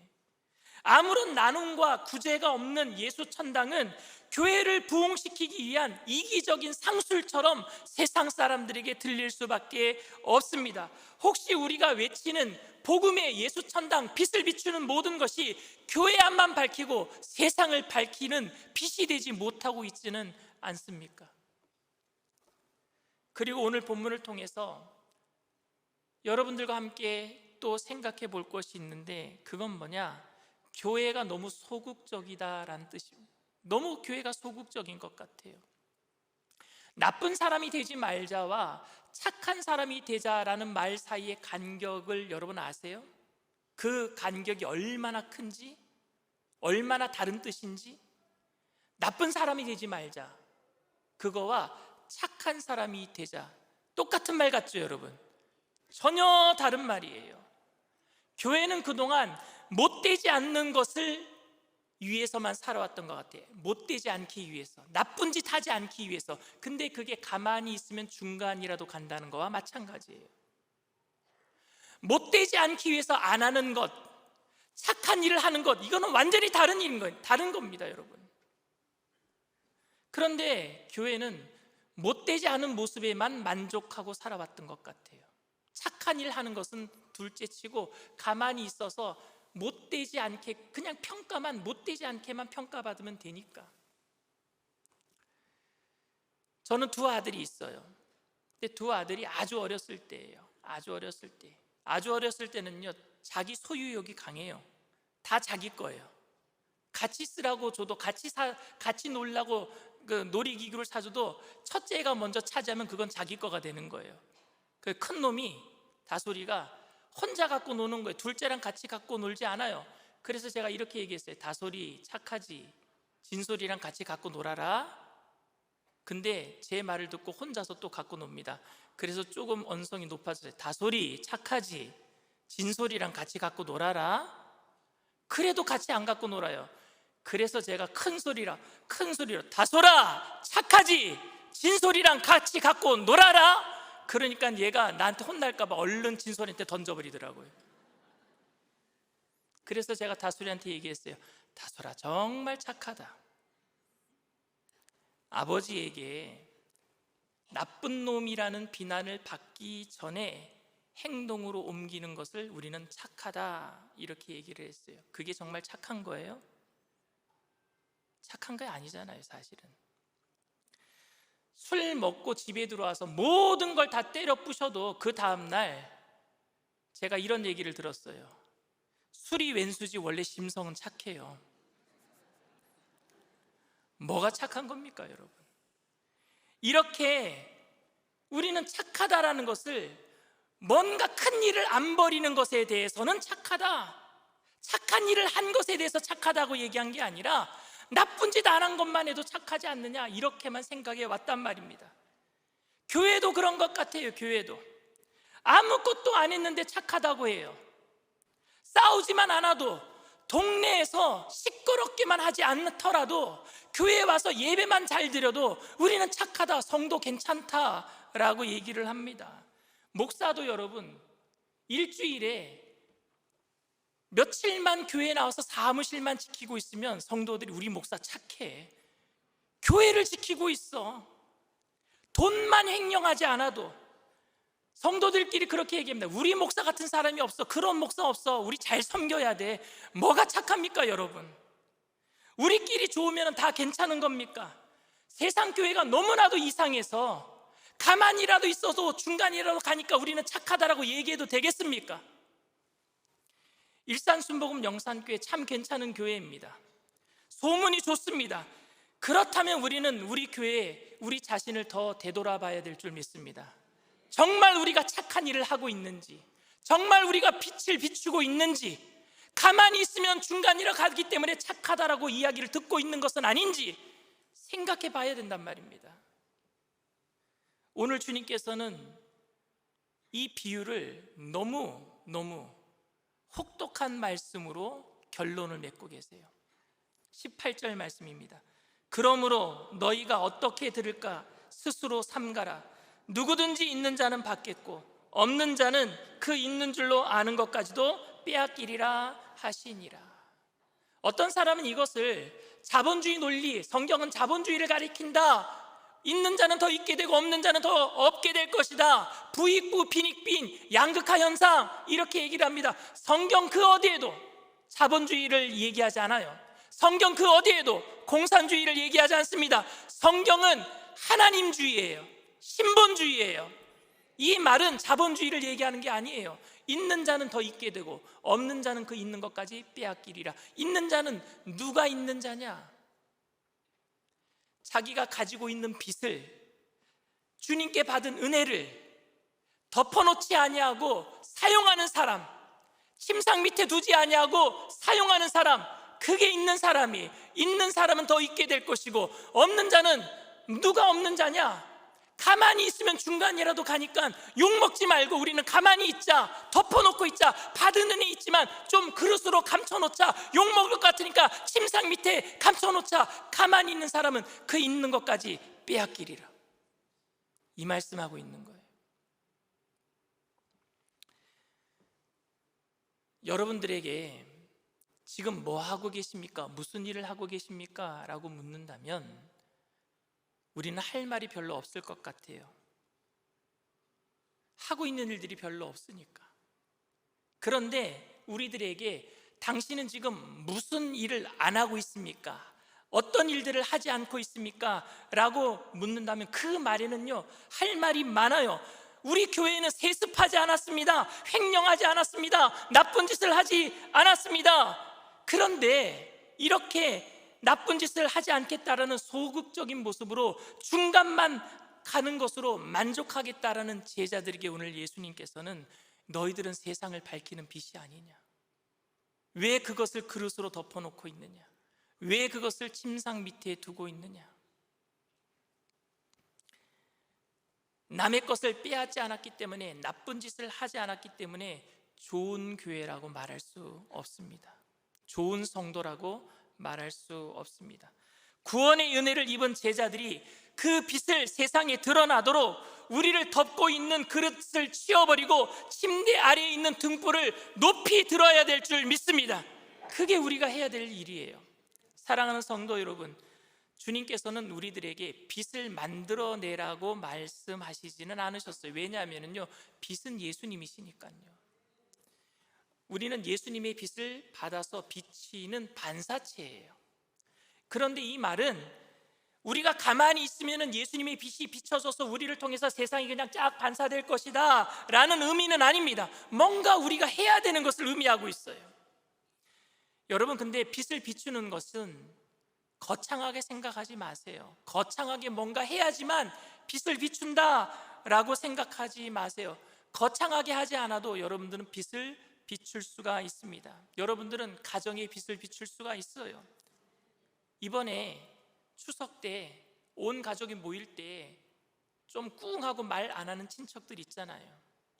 아무런 나눔과 구제가 없는 예수 천당은 교회를 부흥시키기 위한 이기적인 상술처럼 세상 사람들에게 들릴 수밖에 없습니다. 혹시 우리가 외치는 복음의 예수 천당, 빛을 비추는 모든 것이 교회 앞만 밝히고 세상을 밝히는 빛이 되지 못하고 있지는 않습니까? 그리고 오늘 본문을 통해서 여러분들과 함께 또 생각해 볼 것이 있는데, 그건 뭐냐? 교회가 너무 소극적이다라는 뜻입니다. 너무 교회가 소극적인 것 같아요. 나쁜 사람이 되지 말자와 착한 사람이 되자라는 말 사이의 간격을 여러분 아세요? 그 간격이 얼마나 큰지, 얼마나 다른 뜻인지. 나쁜 사람이 되지 말자, 그거와 착한 사람이 되자, 똑같은 말 같죠 여러분? 전혀 다른 말이에요. 교회는 그동안 못되지 않는 것을 위해서만 살아왔던 것 같아요. 못되지 않기 위해서, 나쁜 짓 하지 않기 위해서. 근데 그게 가만히 있으면 중간이라도 간다는 거와 마찬가지예요. 못되지 않기 위해서 안 하는 것, 착한 일을 하는 것, 이거는 완전히 다른 일인 거예요. 다른 겁니다 여러분. 그런데 교회는 못되지 않은 모습에만 만족하고 살아왔던 것 같아요. 착한 일 하는 것은 둘째치고 가만히 있어서 못되지 않게, 그냥 평가만, 못되지 않게만 평가받으면 되니까. 저는 두 아들이 있어요. 근데 두 아들이 아주 어렸을 때예요. 아주 어렸을 때는요, 자기 소유욕이 강해요. 다 자기 거예요. 같이 쓰라고 줘도, 같이 놀라고 그 놀이기구를 사줘도 첫째가 먼저 차지하면 그건 자기 거가 되는 거예요. 그 큰 놈이, 다솔이가 혼자 갖고 노는 거예요. 둘째랑 같이 갖고 놀지 않아요. 그래서 제가 이렇게 얘기했어요. 다솔이 착하지, 진솔이랑 같이 갖고 놀아라. 근데 제 말을 듣고 혼자서 또 갖고 놉니다. 그래서 조금 언성이 높아졌어요. 다솔이 착하지, 진솔이랑 같이 갖고 놀아라. 그래도 같이 안 갖고 놀아요. 그래서 제가 큰 소리로 다솔아 착하지, 진솔이랑 같이 갖고 놀아라. 그러니까 얘가 나한테 혼날까 봐 얼른 진솔이한테 던져버리더라고요. 그래서 제가 다솔이한테 얘기했어요. 다솔아 정말 착하다. 아버지에게 나쁜 놈이라는 비난을 받기 전에 행동으로 옮기는 것을 우리는 착하다, 이렇게 얘기를 했어요. 그게 정말 착한 거예요? 착한 게 아니잖아요 사실은. 술 먹고 집에 들어와서 모든 걸 다 때려 부셔도 그 다음날 제가 이런 얘기를 들었어요. 술이 왼수지 원래 심성은 착해요. 뭐가 착한 겁니까 여러분? 이렇게 우리는 착하다라는 것을, 뭔가 큰 일을 안 벌이는 것에 대해서는 착하다, 착한 일을 한 것에 대해서 착하다고 얘기한 게 아니라 나쁜 짓 안 한 것만 해도 착하지 않느냐, 이렇게만 생각해 왔단 말입니다. 교회도 그런 것 같아요. 교회도 아무것도 안 했는데 착하다고 해요. 싸우지만 않아도, 동네에서 시끄럽게만 하지 않더라도, 교회에 와서 예배만 잘 드려도 우리는 착하다, 성도 괜찮다라고 얘기를 합니다. 목사도 여러분 일주일에 며칠만 교회에 나와서 사무실만 지키고 있으면 성도들이 우리 목사 착해, 교회를 지키고 있어, 돈만 횡령하지 않아도. 성도들끼리 그렇게 얘기합니다. 우리 목사 같은 사람이 없어, 그런 목사 없어, 우리 잘 섬겨야 돼. 뭐가 착합니까 여러분? 우리끼리 좋으면 다 괜찮은 겁니까? 세상 교회가 너무나도 이상해서 가만히라도 있어도 중간이라도 가니까 우리는 착하다라고 얘기해도 되겠습니까? 일산순복음 영산교회 참 괜찮은 교회입니다. 소문이 좋습니다. 그렇다면 우리는 우리 교회에 우리 자신을 더 되돌아봐야 될 줄 믿습니다. 정말 우리가 착한 일을 하고 있는지, 정말 우리가 빛을 비추고 있는지, 가만히 있으면 중간이라 가기 때문에 착하다라고 이야기를 듣고 있는 것은 아닌지 생각해 봐야 된단 말입니다. 오늘 주님께서는 이 비유를 너무 혹독한 말씀으로 결론을 맺고 계세요. 18절 말씀입니다. 그러므로 너희가 어떻게 들을까 스스로 삼가라. 누구든지 있는 자는 받겠고 없는 자는 그 있는 줄로 아는 것까지도 빼앗기리라 하시니라. 어떤 사람은 이것을 자본주의 논리, 성경은 자본주의를 가리킨다, 있는 자는 더 있게 되고 없는 자는 더 없게 될 것이다, 부익부 빈익빈 양극화 현상, 이렇게 얘기를 합니다. 성경 그 어디에도 자본주의를 얘기하지 않아요. 성경 그 어디에도 공산주의를 얘기하지 않습니다. 성경은 하나님주의예요. 신본주의예요. 이 말은 자본주의를 얘기하는 게 아니에요. 있는 자는 더 있게 되고 없는 자는 그 있는 것까지 빼앗기리라. 있는 자는 누가 있는 자냐? 자기가 가지고 있는 빚을, 주님께 받은 은혜를 덮어놓지 아니하고 사용하는 사람, 침상 밑에 두지 아니하고 사용하는 사람, 그게 있는 사람이, 있는 사람은 더 있게 될 것이고 없는 자는 누가 없는 자냐? 가만히 있으면 중간이라도 가니까 욕먹지 말고 우리는 가만히 있자, 덮어놓고 있자. 받은 은혜 있지만 좀 그릇으로 감춰놓자. 욕먹을 것 같으니까 침상 밑에 감춰놓자. 가만히 있는 사람은 그 있는 것까지 빼앗기리라. 이 말씀하고 있는 거예요. 여러분들에게 지금 뭐 하고 계십니까? 무슨 일을 하고 계십니까? 라고 묻는다면 우리는 할 말이 별로 없을 것 같아요. 하고 있는 일들이 별로 없으니까. 그런데 우리들에게 당신은 지금 무슨 일을 안 하고 있습니까? 어떤 일들을 하지 않고 있습니까? 라고 묻는다면 그 말에는요, 할 말이 많아요. 우리 교회는 세습하지 않았습니다. 횡령하지 않았습니다. 나쁜 짓을 하지 않았습니다. 그런데 이렇게 나쁜 짓을 하지 않겠다라는 소극적인 모습으로 중간만 가는 것으로 만족하겠다라는 제자들에게 오늘 예수님께서는 너희들은 세상을 밝히는 빛이 아니냐, 왜 그것을 그릇으로 덮어놓고 있느냐, 왜 그것을 침상 밑에 두고 있느냐. 남의 것을 빼앗지 않았기 때문에, 나쁜 짓을 하지 않았기 때문에 좋은 교회라고 말할 수 없습니다. 좋은 성도라고 말할 수 없습니다. 구원의 은혜를 입은 제자들이 그 빛을 세상에 드러나도록 우리를 덮고 있는 그릇을 치워버리고 침대 아래에 있는 등불을 높이 들어야 될 줄 믿습니다. 그게 우리가 해야 될 일이에요. 사랑하는 성도 여러분, 주님께서는 우리들에게 빛을 만들어내라고 말씀하시지는 않으셨어요. 왜냐하면요, 빛은 예수님이시니까요. 우리는 예수님의 빛을 받아서 비치는 반사체예요. 그런데 이 말은 우리가 가만히 있으면 예수님의 빛이 비춰져서 우리를 통해서 세상이 그냥 쫙 반사될 것이다 라는 의미는 아닙니다. 뭔가 우리가 해야 되는 것을 의미하고 있어요. 여러분, 근데 빛을 비추는 것은 거창하게 생각하지 마세요. 거창하게 뭔가 해야지만 빛을 비춘다 라고 생각하지 마세요. 거창하게 하지 않아도 여러분들은 빛을 비출 수가 있습니다. 여러분들은 가정의 빛을 비출 수가 있어요. 이번에 추석 때 온 가족이 모일 때 좀 꿍하고 말 안 하는 친척들 있잖아요.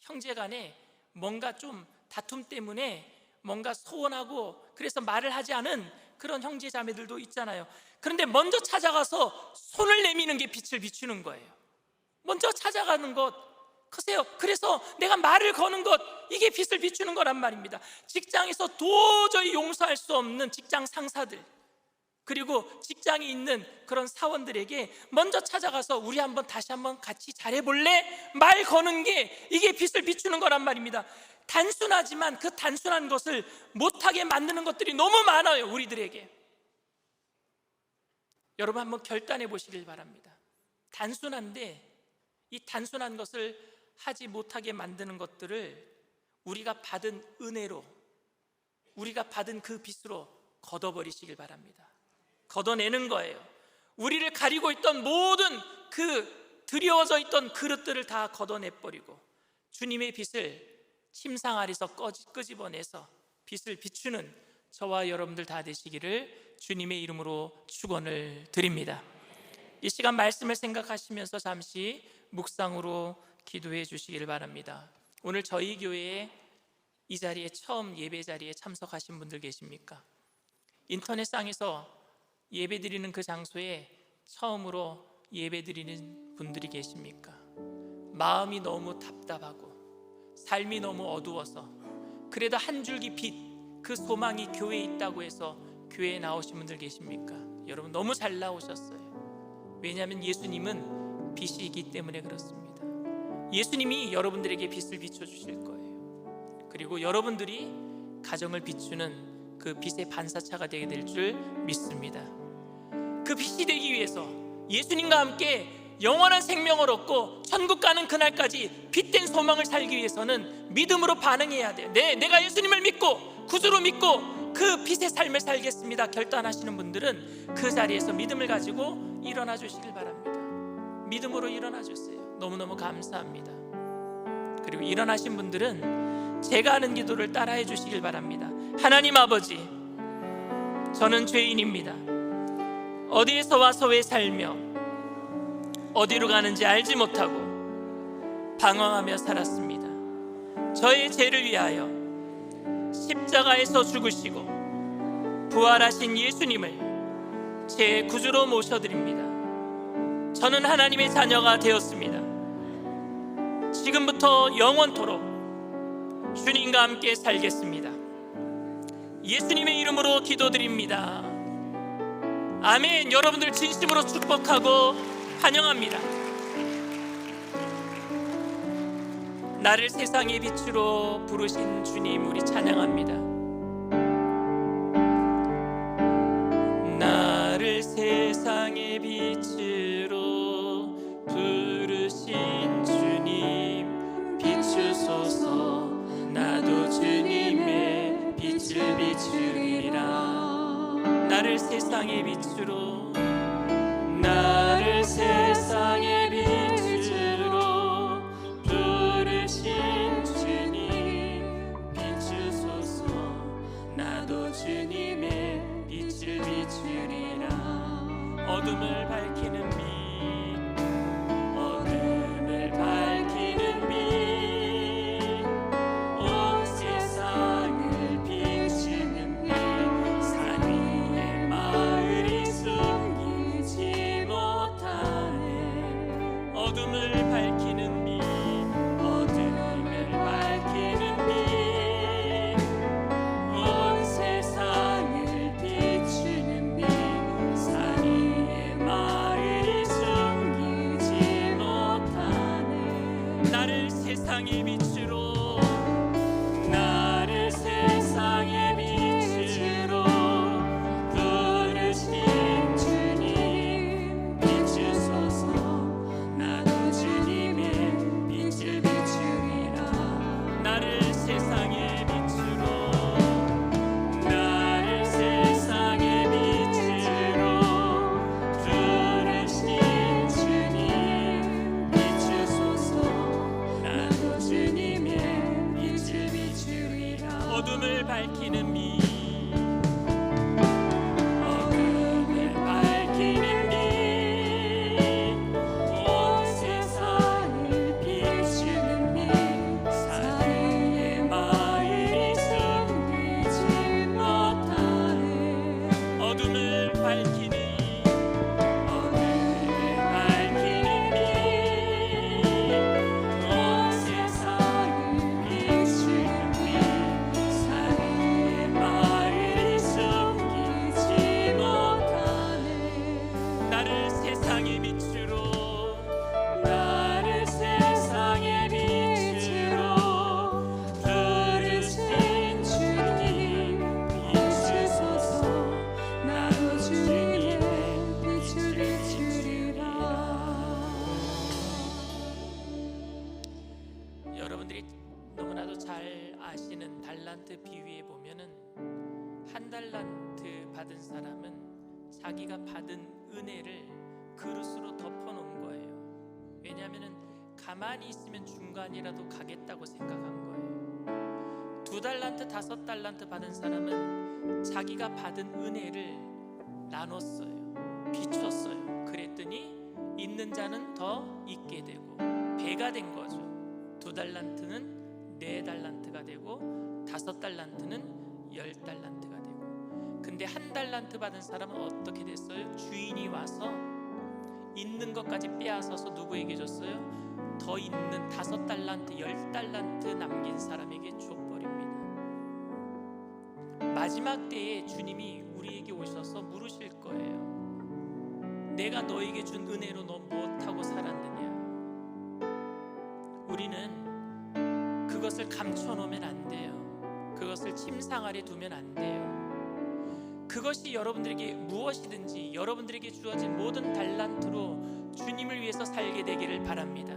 형제간에 뭔가 좀 다툼 때문에 뭔가 소원하고 그래서 말을 하지 않은 그런 형제 자매들도 있잖아요. 그런데 먼저 찾아가서 손을 내미는 게 빛을 비추는 거예요. 먼저 찾아가는 것, 크세요. 그래서 내가 말을 거는 것, 이게 빛을 비추는 거란 말입니다. 직장에서 도저히 용서할 수 없는 직장 상사들, 그리고 직장에 있는 그런 사원들에게 먼저 찾아가서 우리 다시 한번 같이 잘해볼래? 말 거는 게 이게 빛을 비추는 거란 말입니다. 단순하지만 그 단순한 것을 못하게 만드는 것들이 너무 많아요, 우리들에게. 여러분 한번 결단해 보시길 바랍니다. 단순한데 이 단순한 것을 하지 못하게 만드는 것들을 우리가 받은 은혜로, 우리가 받은 그 빛으로 걷어버리시길 바랍니다. 걷어내는 거예요. 우리를 가리고 있던 모든 그 드리워져 있던 그릇들을 다 걷어내버리고 주님의 빛을 침상 아래서 끄집어내서 빛을 비추는 저와 여러분들 다 되시기를 주님의 이름으로 축원을 드립니다. 이 시간 말씀을 생각하시면서 잠시 묵상으로 기도해 주시기를 바랍니다. 오늘 저희 교회에 이 자리에 처음 예배 자리에 참석하신 분들 계십니까? 인터넷상에서 예배 드리는 그 장소에 처음으로 예배 드리는 분들이 계십니까? 마음이 너무 답답하고 삶이 너무 어두워서 그래도 한 줄기 빛, 그 소망이 교회에 있다고 해서 교회에 나오신 분들 계십니까? 여러분 너무 잘 나오셨어요. 왜냐하면 예수님은 빛이기 때문에 그렇습니다. 예수님이 여러분들에게 빛을 비춰주실 거예요. 그리고 여러분들이 가정을 비추는 그 빛의 반사차가 되게 될 줄 믿습니다. 그 빛이 되기 위해서 예수님과 함께 영원한 생명을 얻고 천국 가는 그날까지 빛된 소망을 살기 위해서는 믿음으로 반응해야 돼요. 내가 예수님을 믿고 구주로 믿고 그 빛의 삶을 살겠습니다 결단하시는 분들은 그 자리에서 믿음을 가지고 일어나 주시길 바랍니다. 믿음으로 일어나 주세요. 너무너무 감사합니다. 그리고 일어나신 분들은 제가 하는 기도를 따라해 주시길 바랍니다. 하나님 아버지, 저는 죄인입니다. 어디에서 와서 왜 살며 어디로 가는지 알지 못하고 방황하며 살았습니다. 저의 죄를 위하여 십자가에서 죽으시고 부활하신 예수님을 제 구주로 모셔드립니다. 저는 하나님의 자녀가 되었습니다. 지금부터 영원토록 주님과 함께 살겠습니다. 예수님의 이름으로 기도드립니다. 아멘. 여러분들 진심으로 축복하고 환영합니다. 나를 세상의 빛으로 부르신 주님, 우리 찬양합니다. 나를 세상의 빛으로 부르신 주님, 비추소서. 나도 주님의 빛을 비추리라. 나를 세상의 빛으로, 나를 세상의 빛으로 부르신 주님, 비추소서. 나도 주님의 빛을 비추리라. 어둠을 밝히는 빛, 어둠을 밝히는 빛, 온 세상을 비추는 빛, 산 위에 마을이 숨기지 못하네. 어둠을 밝히는 빛, 어둠을 밝히는 빛, 온 세상을 비추는 빛, 산 위에 마을이 숨기지 못하네. 나를 세상의 빛으로, 나를 세상의 빛으로 부르신 주님, 비추소서. 나도 주님의 빛을 비추리라. 나를 세상의 빛으로, 나를 세상의 빛으로 부르신 주님, 비추소서. 나도 주님의 빛을 비추리라. 어둠을 밝히는 빛, 어둠을 밝히는 빛, 온 세상을 비추는 빛, 산 위에 마을이 숨기지 못하네. 어둠을 밝히는, 어둠을 밝히는 빛, 온 세상을 비추는 빛, 산 위에 마을이 숨기지 못하네. 나를 세상의 빛으로, 나를 세상의 빛으로 부르신 주님, 비추소서. 나도 주님의 빛을 비추리라. 여러분들이 너무나도 잘 아시는 달란트 비유에 보면은 한 달란트 받은 사람은 자기가 받은 은혜를 그릇으로 덮어놓은 거예요. 왜냐하면은 가만히 있으면 중간이라도 가겠다고 생각한 거예요. 2달란트, 5달란트 받은 사람은 자기가 받은 은혜를 나눴어요. 비췄어요. 그랬더니 있는 자는 더 있게 되고 배가 된 거죠. 2달란트는 4달란트가 되고 5달란트는 10달란트가 되고. 근데 1달란트 받은 사람은 어떻게 됐어요? 주인이 와서 있는 것까지 빼앗아서 누구에게 줬어요? 더 있는 5달란트, 10달란트 남긴 사람에게 주어버립니다. 마지막 때에 주님이 우리에게 오셔서 물으실 거예요. 내가 너에게 준 은혜로 너 무엇하고 살았느냐? 우리는 그것을 감춰놓으면 안 돼요. 그것을 침상 아래 두면 안 돼요. 그것이 여러분들에게 무엇이든지 여러분들에게 주어진 모든 달란트로 주님을 위해서 살게 되기를 바랍니다.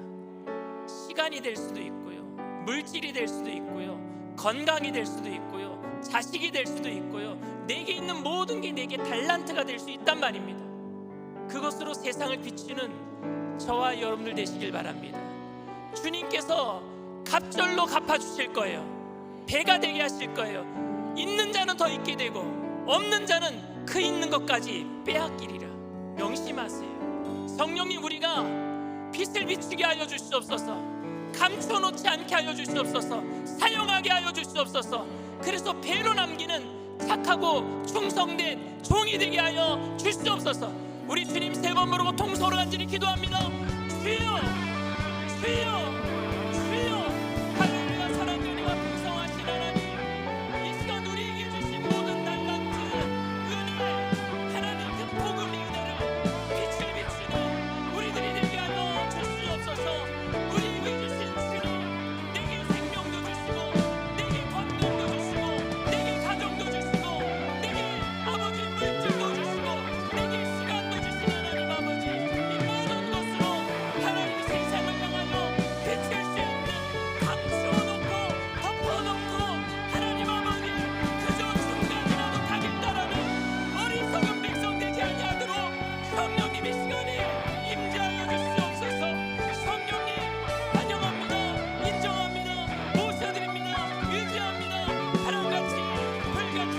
시간이 될 수도 있고요, 물질이 될 수도 있고요, 건강이 될 수도 있고요, 자식이 될 수도 있고요, 내게 있는 모든 게 내게 달란트가 될 수 있단 말입니다. 그것으로 세상을 비추는 저와 여러분들 되시길 바랍니다. 주님께서 갑절로 갚아주실 거예요. 배가 되게 하실 거예요. 있는 자는 더 있게 되고 없는 자는 그 있는 것까지 빼앗기리라. 명심하세요. 성령님, 우리가 빛을 비추게 하여 주시옵소서. 감춰놓지 않게 하여 주시옵소서. 사용하게 하여 주시옵소서. 그래서 배로 남기는 착하고 충성된 종이 되게 하여 주시옵소서. 우리 주님 3번 부르고 통성으로 간절히 기도합니다. 주여, 주여, 주여. 할렐루야. 사랑의 은혜와 풍성하신 하나님, 이 시간 우리에게 주신 모든 달란트, 은혜, 하나님 그 복음의 은혜를 빛을 비추는 우리들이 되게 하여 주시옵소서. 우리에게 주신 주님, 내게 생명도 주시고 내게 건강도 주시고 내게 가정도 주시고 내게 아버지 물질도 주시고 내게 시간도 주신 하나님 아버지, 이 모든 것으로 하나님 세상을 향하여 비칠 수 있는, 감추어놓고 덮어놓고 하나님 아버지 그저 중간이라도 가겠다라는 어리석은 백성 되지 아니하도록 성령님 이 시간에 임재하여 주시옵소서. 성령님 환영합니다. 인정합니다. 모셔드립니다. 의지합니다. 바람같이 불같이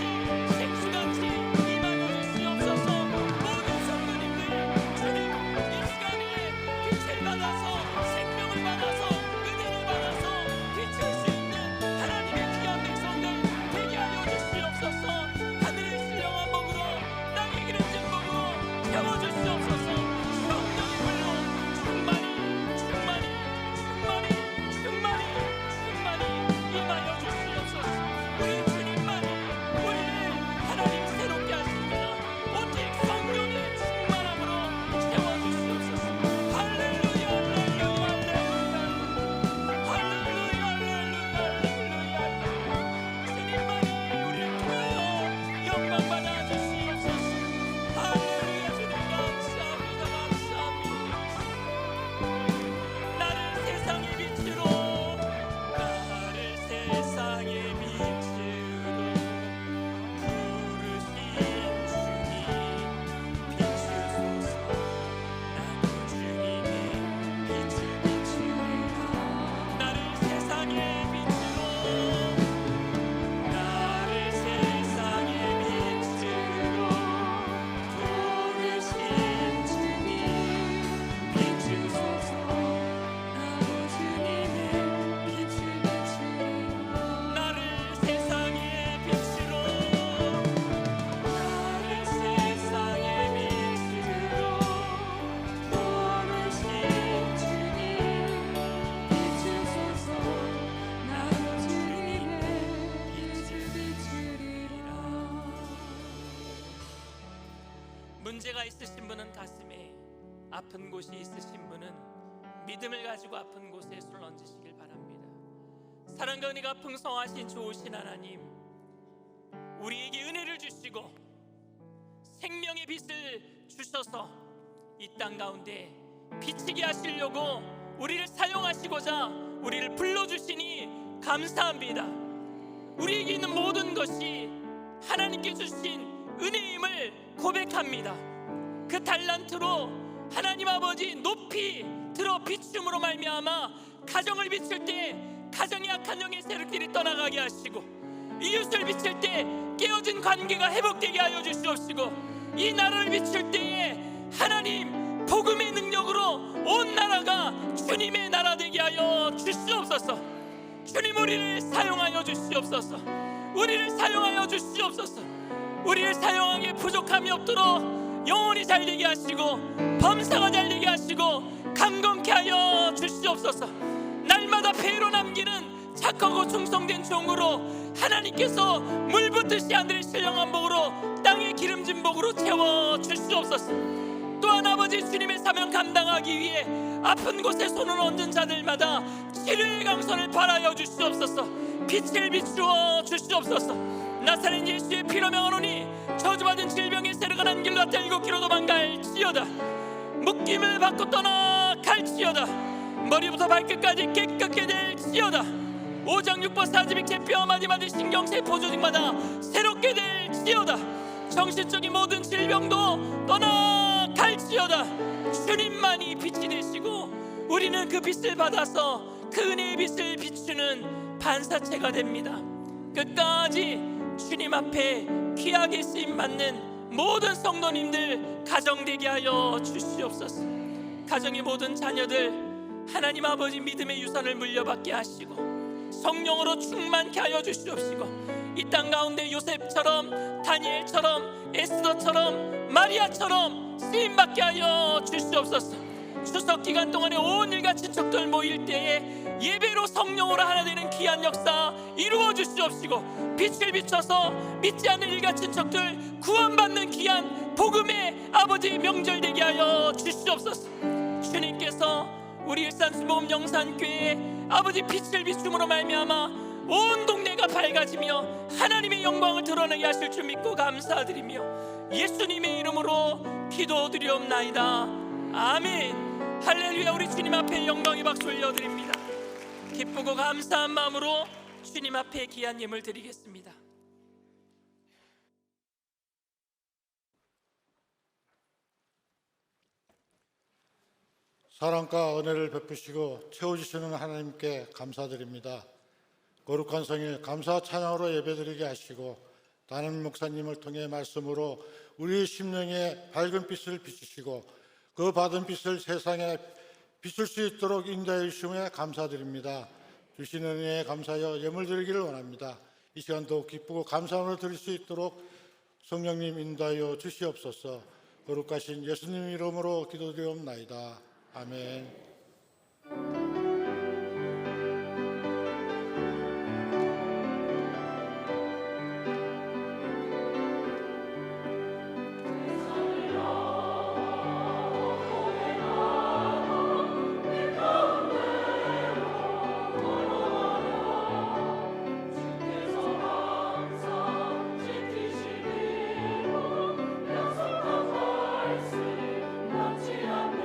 생수같이 임하여 주시옵소서. 모든 성도님들, 주님 이 시간에 빛을 받아서 생명을 받아서 은혜를 받아서 비칠 수 있는 하나님의 귀한 백성들 되게 하여 주시옵소서. 하늘의 신령한 복으로 땅의 기름진 복으로 채워 주시옵소서. 성령의 불로 충만히 충만히 충만히 충만히 충만히 임하여 주시옵소서. 우리 주님만이 우리를 하나님 새롭게 하십니다. 오직 성령의 충만함으로 채워 주시옵소서. 할렐루야, 할렐루야, 할렐루야, 할렐루야, 할렐루야, 할렐루야. 주님만이 우리를 통하여 영광 받아 주시옵소서. 할렐루야. 주님 감사합니다. 감사합니다. 나를 세상의 빛으로, 나를 세상의 빛으로 부르신 주님 비추소서. 나도 주님의 빛을 비추리라. 나를 세상의 빛으로, 나를 세상의 빛으로 부르신 주님 비추소서. 나도 주님의 빛을 비추리라. 나를 세상의 빛으로, 나를 세상의 빛으로 부르신 주님 비추소서. 나도 주님의 빛을 비추리라. 문제가 있으신 분은 가슴에, 아픈 곳이 있으신 분은 믿음을 가지고 아픈 곳에 손을 얹으시길 바랍니다. 사랑과 은혜가 풍성하신 좋으신 하나님, 우리에게 은혜를 주시고 생명의 빛을 주셔서 이 땅 가운데 비치게 하시려고 우리를 사용하시고자 우리를 불러주시니 감사합니다. 우리에게 있는 모든 것이 하나님께 주신 은혜임을 고백합니다. 그 달란트로 하나님 아버지 높이 들어 비춤으로 말미암아 가정을 비출 때 가정의 악한 영의 세력들이 떠나가게 하시고, 이웃을 비출 때 깨어진 관계가 회복되게 하여 주시옵시고, 이 나라를 비출 때에 하나님 복음의 능력으로 온 나라가 주님의 나라 되게 하여 주시옵소서. 주님, 우리를 사용하여 주시옵소서. 우리를 사용하여 주시옵소서. 우리를 사용하기에 부족함이 없도록 영혼이 잘되게 하시고 범사가 잘되게 하시고 강건케 하여 주시옵소서. 날마다 배로 남기는 착하고 충성된 종으로 하나님께서 물붓듯이 하늘 신령한 복으로 땅의 기름진 복으로 채워 주시옵소서. 또한 아버지 주님의 사명 감당하기 위해 아픈 곳에 손을 얹은 자들마다 치료의 강선을 발하여 주시옵소서. 빛을 비추어 주시옵소서. 나사렛 예수의 피로 명하노니 저주받은 질병의 세력은 한 길로 왔다 7길로 도망갈지어다. 묶임을 받고 떠나갈지어다. 머리부터 발끝까지 깨끗게 될지어다. 5장 6번 4지빅 제뼈 마디마디 신경세포 조직마다 새롭게 될지어다. 정신적인 모든 질병도 떠나갈지어다. 주님만이 빛이 되시고 우리는 그 빛을 받아서 그 은혜의 빛을 비추는 반사체가 됩니다. 끝까지 주님 앞에 귀하게 쓰임 받는 모든 성도님들 가정되게 하여 주시옵소서. 가정의 모든 자녀들 하나님 아버지 믿음의 유산을 물려받게 하시고 성령으로 충만케 하여 주시옵시고 이 땅 가운데 요셉처럼 다니엘처럼 에스더처럼 마리아처럼 쓰임받게 하여 주시옵소서. 추석 기간 동안에 온 일가 친척들 모일 때에 예배로 성령으로 하나 되는 귀한 역사 이루어 주시옵시고 빛을 비춰서 믿지 않는 일가 친척들 구원받는 귀한 복음의 아버지 명절 되게 하여 주시옵소서. 주님께서 우리 일산수모금 영산교회에 아버지 빛을 비춤으로 말미암아 온 동네가 밝아지며 하나님의 영광을 드러내게 하실 줄 믿고 감사드리며 예수님의 이름으로 기도드리옵나이다. 아멘. 할렐루야. 우리 주님 앞에 영광의 박수 올려드립니다. 기쁘고 감사한 마음으로 주님 앞에 귀한 예물 드리겠습니다. 사랑과 은혜를 베푸시고 채워주시는 하나님께 감사드립니다. 거룩한 성일 감사 찬양으로 예배드리게 하시고 담임 목사님을 통해 말씀으로 우리의 심령에 밝은 빛을 비추시고 그 받은 빛을 세상에 비출 수 있도록 인도해 주심에 감사드립니다. 주시는 은혜에 감사하여 예물 드리기를 원합니다. 이 시간도 기쁘고 감사함을 드릴 수 있도록 성령님 인도하여 주시옵소서. 거룩하신 예수님 이름으로 기도드리옵나이다. 아멘. 약속한 말씀 남지 않네.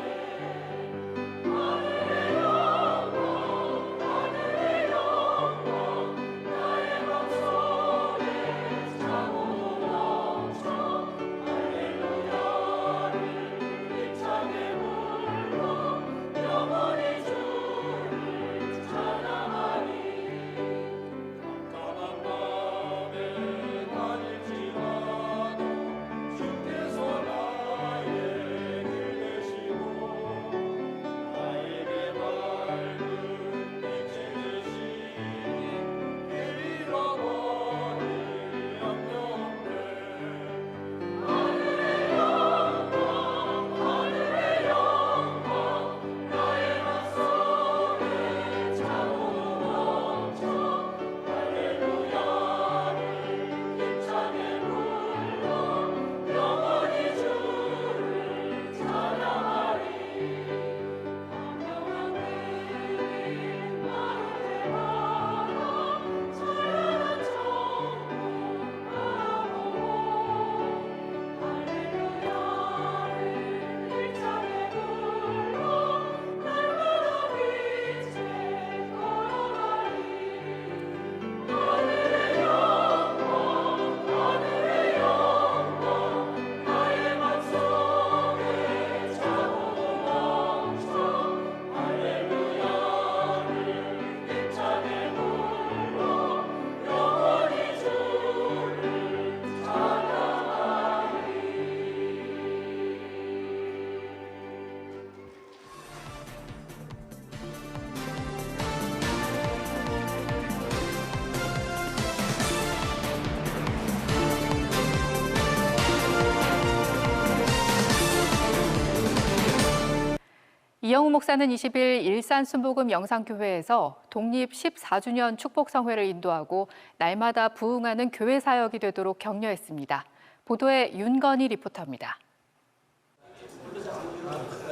이영우 목사는 20일 일산 순복음 영상교회에서 독립 14주년 축복성회를 인도하고 날마다 부흥하는 교회 사역이 되도록 격려했습니다. 보도에 윤건희 리포터입니다.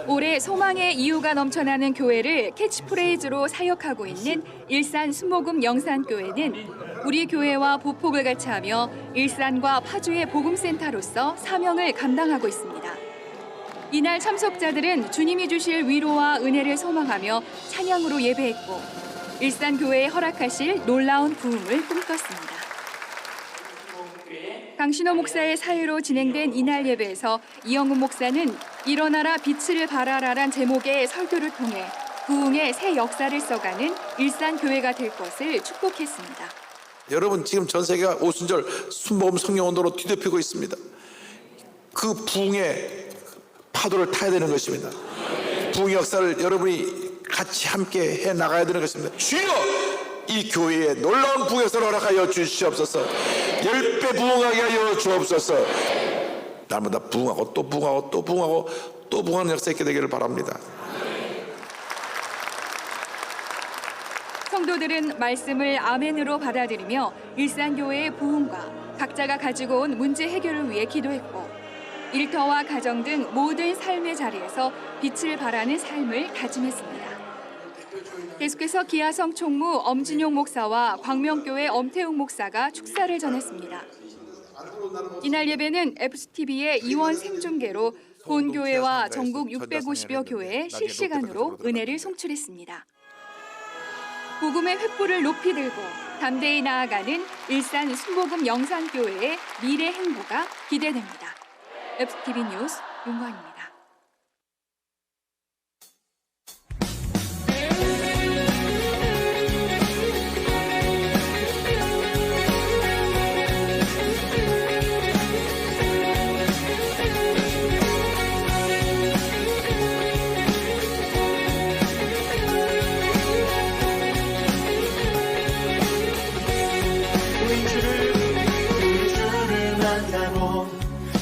올해 소망의 이유가 넘쳐나는 교회를 캐치프레이즈로 사역하고 있는 일산 순복음 영산교회는 우리 교회와 보폭을 같이 하며 일산과 파주의 복음센터로서 사명을 감당하고 있습니다. 이날 참석자들은 주님이 주실 위로와 은혜를 소망하며 찬양으로 예배했고 일산교회에 허락하실 놀라운 부흥을 꿈꿨습니다. 강신호 목사의 사회로 진행된 이날 예배에서 이영우 목사는 일어나라 빛을 발하라란 제목의 설교를 통해 부흥의 새 역사를 써가는 일산교회가 될 것을 축복했습니다. 여러분, 지금 전 세계가 오순절 순복음 성령운동으로 뒤덮이고 있습니다. 그 부흥의 파도를 타야 되는 것입니다. 부흥의 역사를 여러분이 같이 함께 해 나가야 되는 것입니다. 주여, 이 교회에 놀라운 부흥의 역사를 허락하여 주시옵소서. 10배 부흥하게 하여 주옵소서. 날마다 부흥하고 또 부흥하고 또 부흥하고 또 부흥하는 역사 있게 되기를 바랍니다. 성도들은 말씀을 아멘으로 받아들이며 일산교회의 부흥과 각자가 가지고 온 문제 해결을 위해 기도했고 일터와 가정 등 모든 삶의 자리에서 빛을 발하는 삶을 다짐했습니다. 계속해서 기아성 총무 엄진용 목사와 광명교회 엄태웅 목사가 축사를 전했습니다. 이날 예배는 FCTV의 이원 생중계로 본교회와 전국 650여 교회에 실시간으로 은혜를 송출했습니다. 복음의 횃불을 높이 들고 담대히 나아가는 일산 순복음 영산교회의 미래 행보가 기대됩니다. FCTV 뉴스 윤광입니다.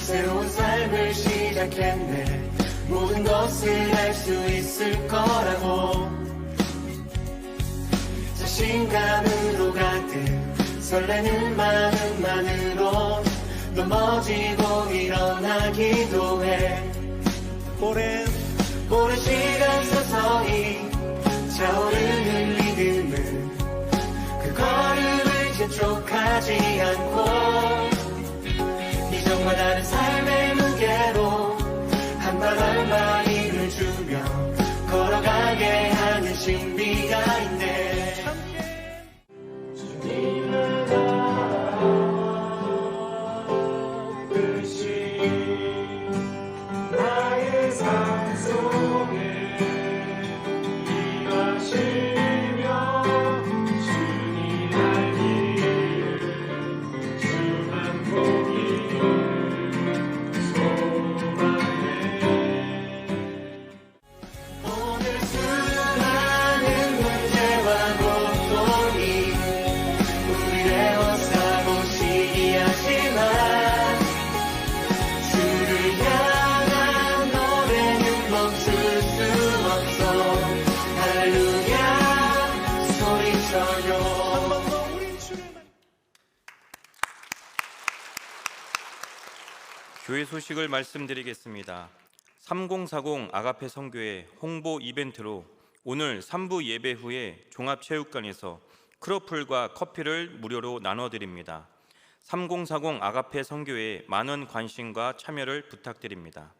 새로운 삶을 시작했네. 모든 것을 할 수 있을 거라고 자신감으로 가득 설레는 마음만으로 넘어지고 일어나기도 해. 오랜 시간 서서히 차오르는 리듬은 그 걸음을 재촉하지 않고 이전과 다른 삶의 무게로 한 발짝 힘을 주며 걸어가게 하는 신비가 있네. 주님을 바라보듯이 나의 삶 속에 임하시며 주님 알기를 주만 보기를 오늘 수많은 문제와 고통이 우리를 어사고시기 하지만 주를 향한 노래는 멈출 수 없어. 할렐루야 소리쳐요. 교회 소식을 말씀드리겠습니다. 3040 아가페 선교회 홍보 이벤트로 오늘 3부 예배 후에 종합체육관에서 크로플과 커피를 무료로 나눠드립니다. 3040 아가페 선교회에 많은 관심과 참여를 부탁드립니다.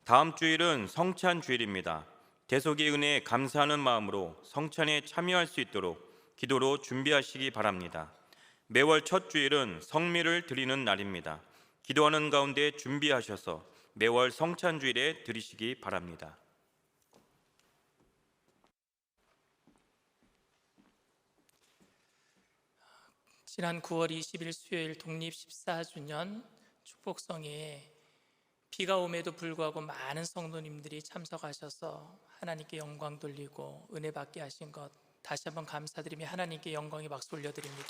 다음 주일은 성찬 주일입니다. 대속의 은혜에 감사하는 마음으로 성찬에 참여할 수 있도록 기도로 준비하시기 바랍니다. 매월 첫 주일은 성미를 드리는 날입니다. 기도하는 가운데 준비하셔서 매월 성찬주일에 드리시기 바랍니다. 지난 9월 20일 수요일 독립 14주년 축복성회에 비가 옴에도 불구하고 많은 성도님들이 참석하셔서 하나님께 영광 돌리고 은혜 받게 하신 것 다시 한번 감사드리며 하나님께 영광의 박수 올려드립니다.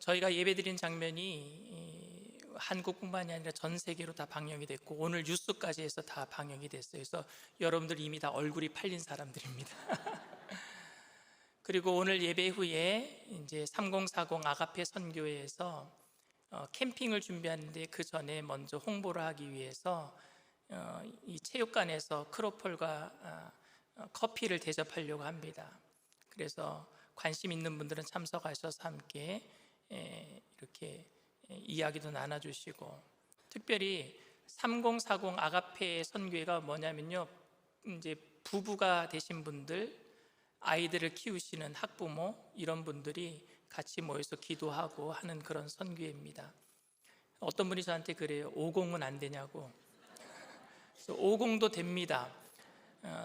저희가 예배드린 장면이 한국뿐만이 아니라 전 세계로 다 방영이 됐고 오늘 뉴스까지 해서 다 방영이 됐어요. 그래서 여러분들 이미 다 얼굴이 팔린 사람들입니다. 그리고 오늘 예배 후에 이제 3040 아가페 선교회에서 캠핑을 준비하는데 그 전에 먼저 홍보를 하기 위해서 이 체육관에서 크로폴과 커피를 대접하려고 합니다. 그래서 관심 있는 분들은 참석하셔서 함께 이렇게 이야기도 나눠주시고, 특별히 3040 아가페 선교회가 뭐냐면요, 이제 부부가 되신 분들, 아이들을 키우시는 학부모 이런 분들이 같이 모여서 기도하고 하는 그런 선교회입니다. 어떤 분이 저한테 그래요. 50은 안 되냐고. 그래서 50도 됩니다.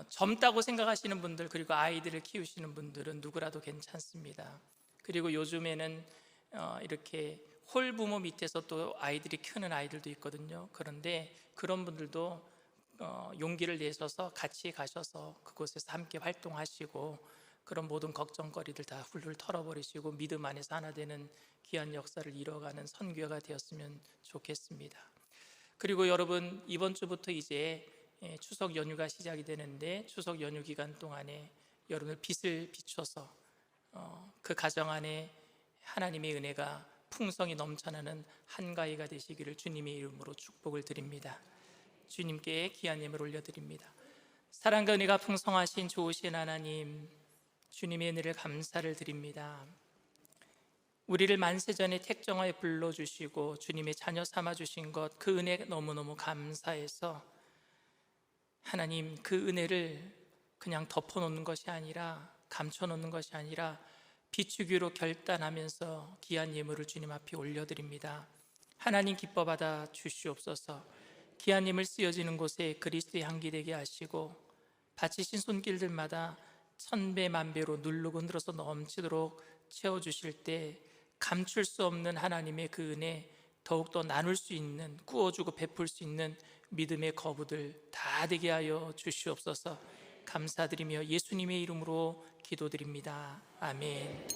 젊다고 생각하시는 분들, 그리고 아이들을 키우시는 분들은 누구라도 괜찮습니다. 그리고 요즘에는 이렇게 홀부모 밑에서 또 아이들이 크는 아이들도 있거든요. 그런데 그런 분들도 용기를 내셔서 같이 가셔서 그곳에서 함께 활동하시고, 그런 모든 걱정거리들 다 훌훌 털어버리시고 믿음 안에서 하나 되는 귀한 역사를 이뤄가는 선교회가 되었으면 좋겠습니다. 그리고 여러분, 이번 주부터 이제 추석 연휴가 시작이 되는데, 추석 연휴 기간 동안에 여러분을 빛을 비춰서 그 가정 안에 하나님의 은혜가 풍성히 넘쳐나는 한가위가 되시기를 주님의 이름으로 축복을 드립니다. 주님께 귀한 예물 올려드립니다. 사랑과 은혜가 풍성하신 좋으신 하나님, 주님의 은혜를 감사를 드립니다. 우리를 만세전에 택정하여 불러주시고 주님의 자녀 삼아주신 것, 그 은혜 너무너무 감사해서 하나님, 그 은혜를 그냥 덮어놓는 것이 아니라, 감춰놓는 것이 아니라 비추기로 결단하면서 귀한 예물을 주님 앞에 올려드립니다. 하나님 기뻐 받아 주시옵소서. 귀한 예물 쓰여지는 곳에 그리스도의 향기 되게 하시고, 바치신 손길들마다 천배 만배로 누르고 늘어서 넘치도록 채워주실 때 감출 수 없는 하나님의 그 은혜, 더욱더 나눌 수 있는, 꾸어주고 베풀 수 있는 믿음의 거부들 다 되게 하여 주시옵소서. 감사드리며 예수님의 이름으로 기도드립니다. 아멘.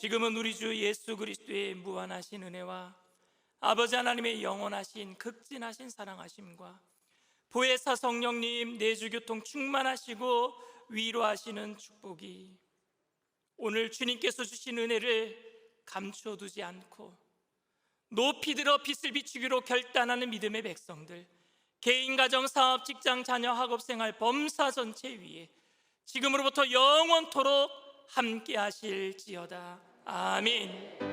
지금은 우리 주 예수 그리스도의 무한하신 은혜와 아버지 하나님의 영원하신 극진하신 사랑하심과 보혜사 성령님 내주교통 충만하시고 위로하시는 축복이 오늘 주님께서 주신 은혜를 감춰두지 않고 높이 들어 빛을 비추기로 결단하는 믿음의 백성들, 개인, 가정, 사업, 직장, 자녀, 학업생활, 범사 전체 위에 지금으로부터 영원토록 함께 하실지어다. 아멘.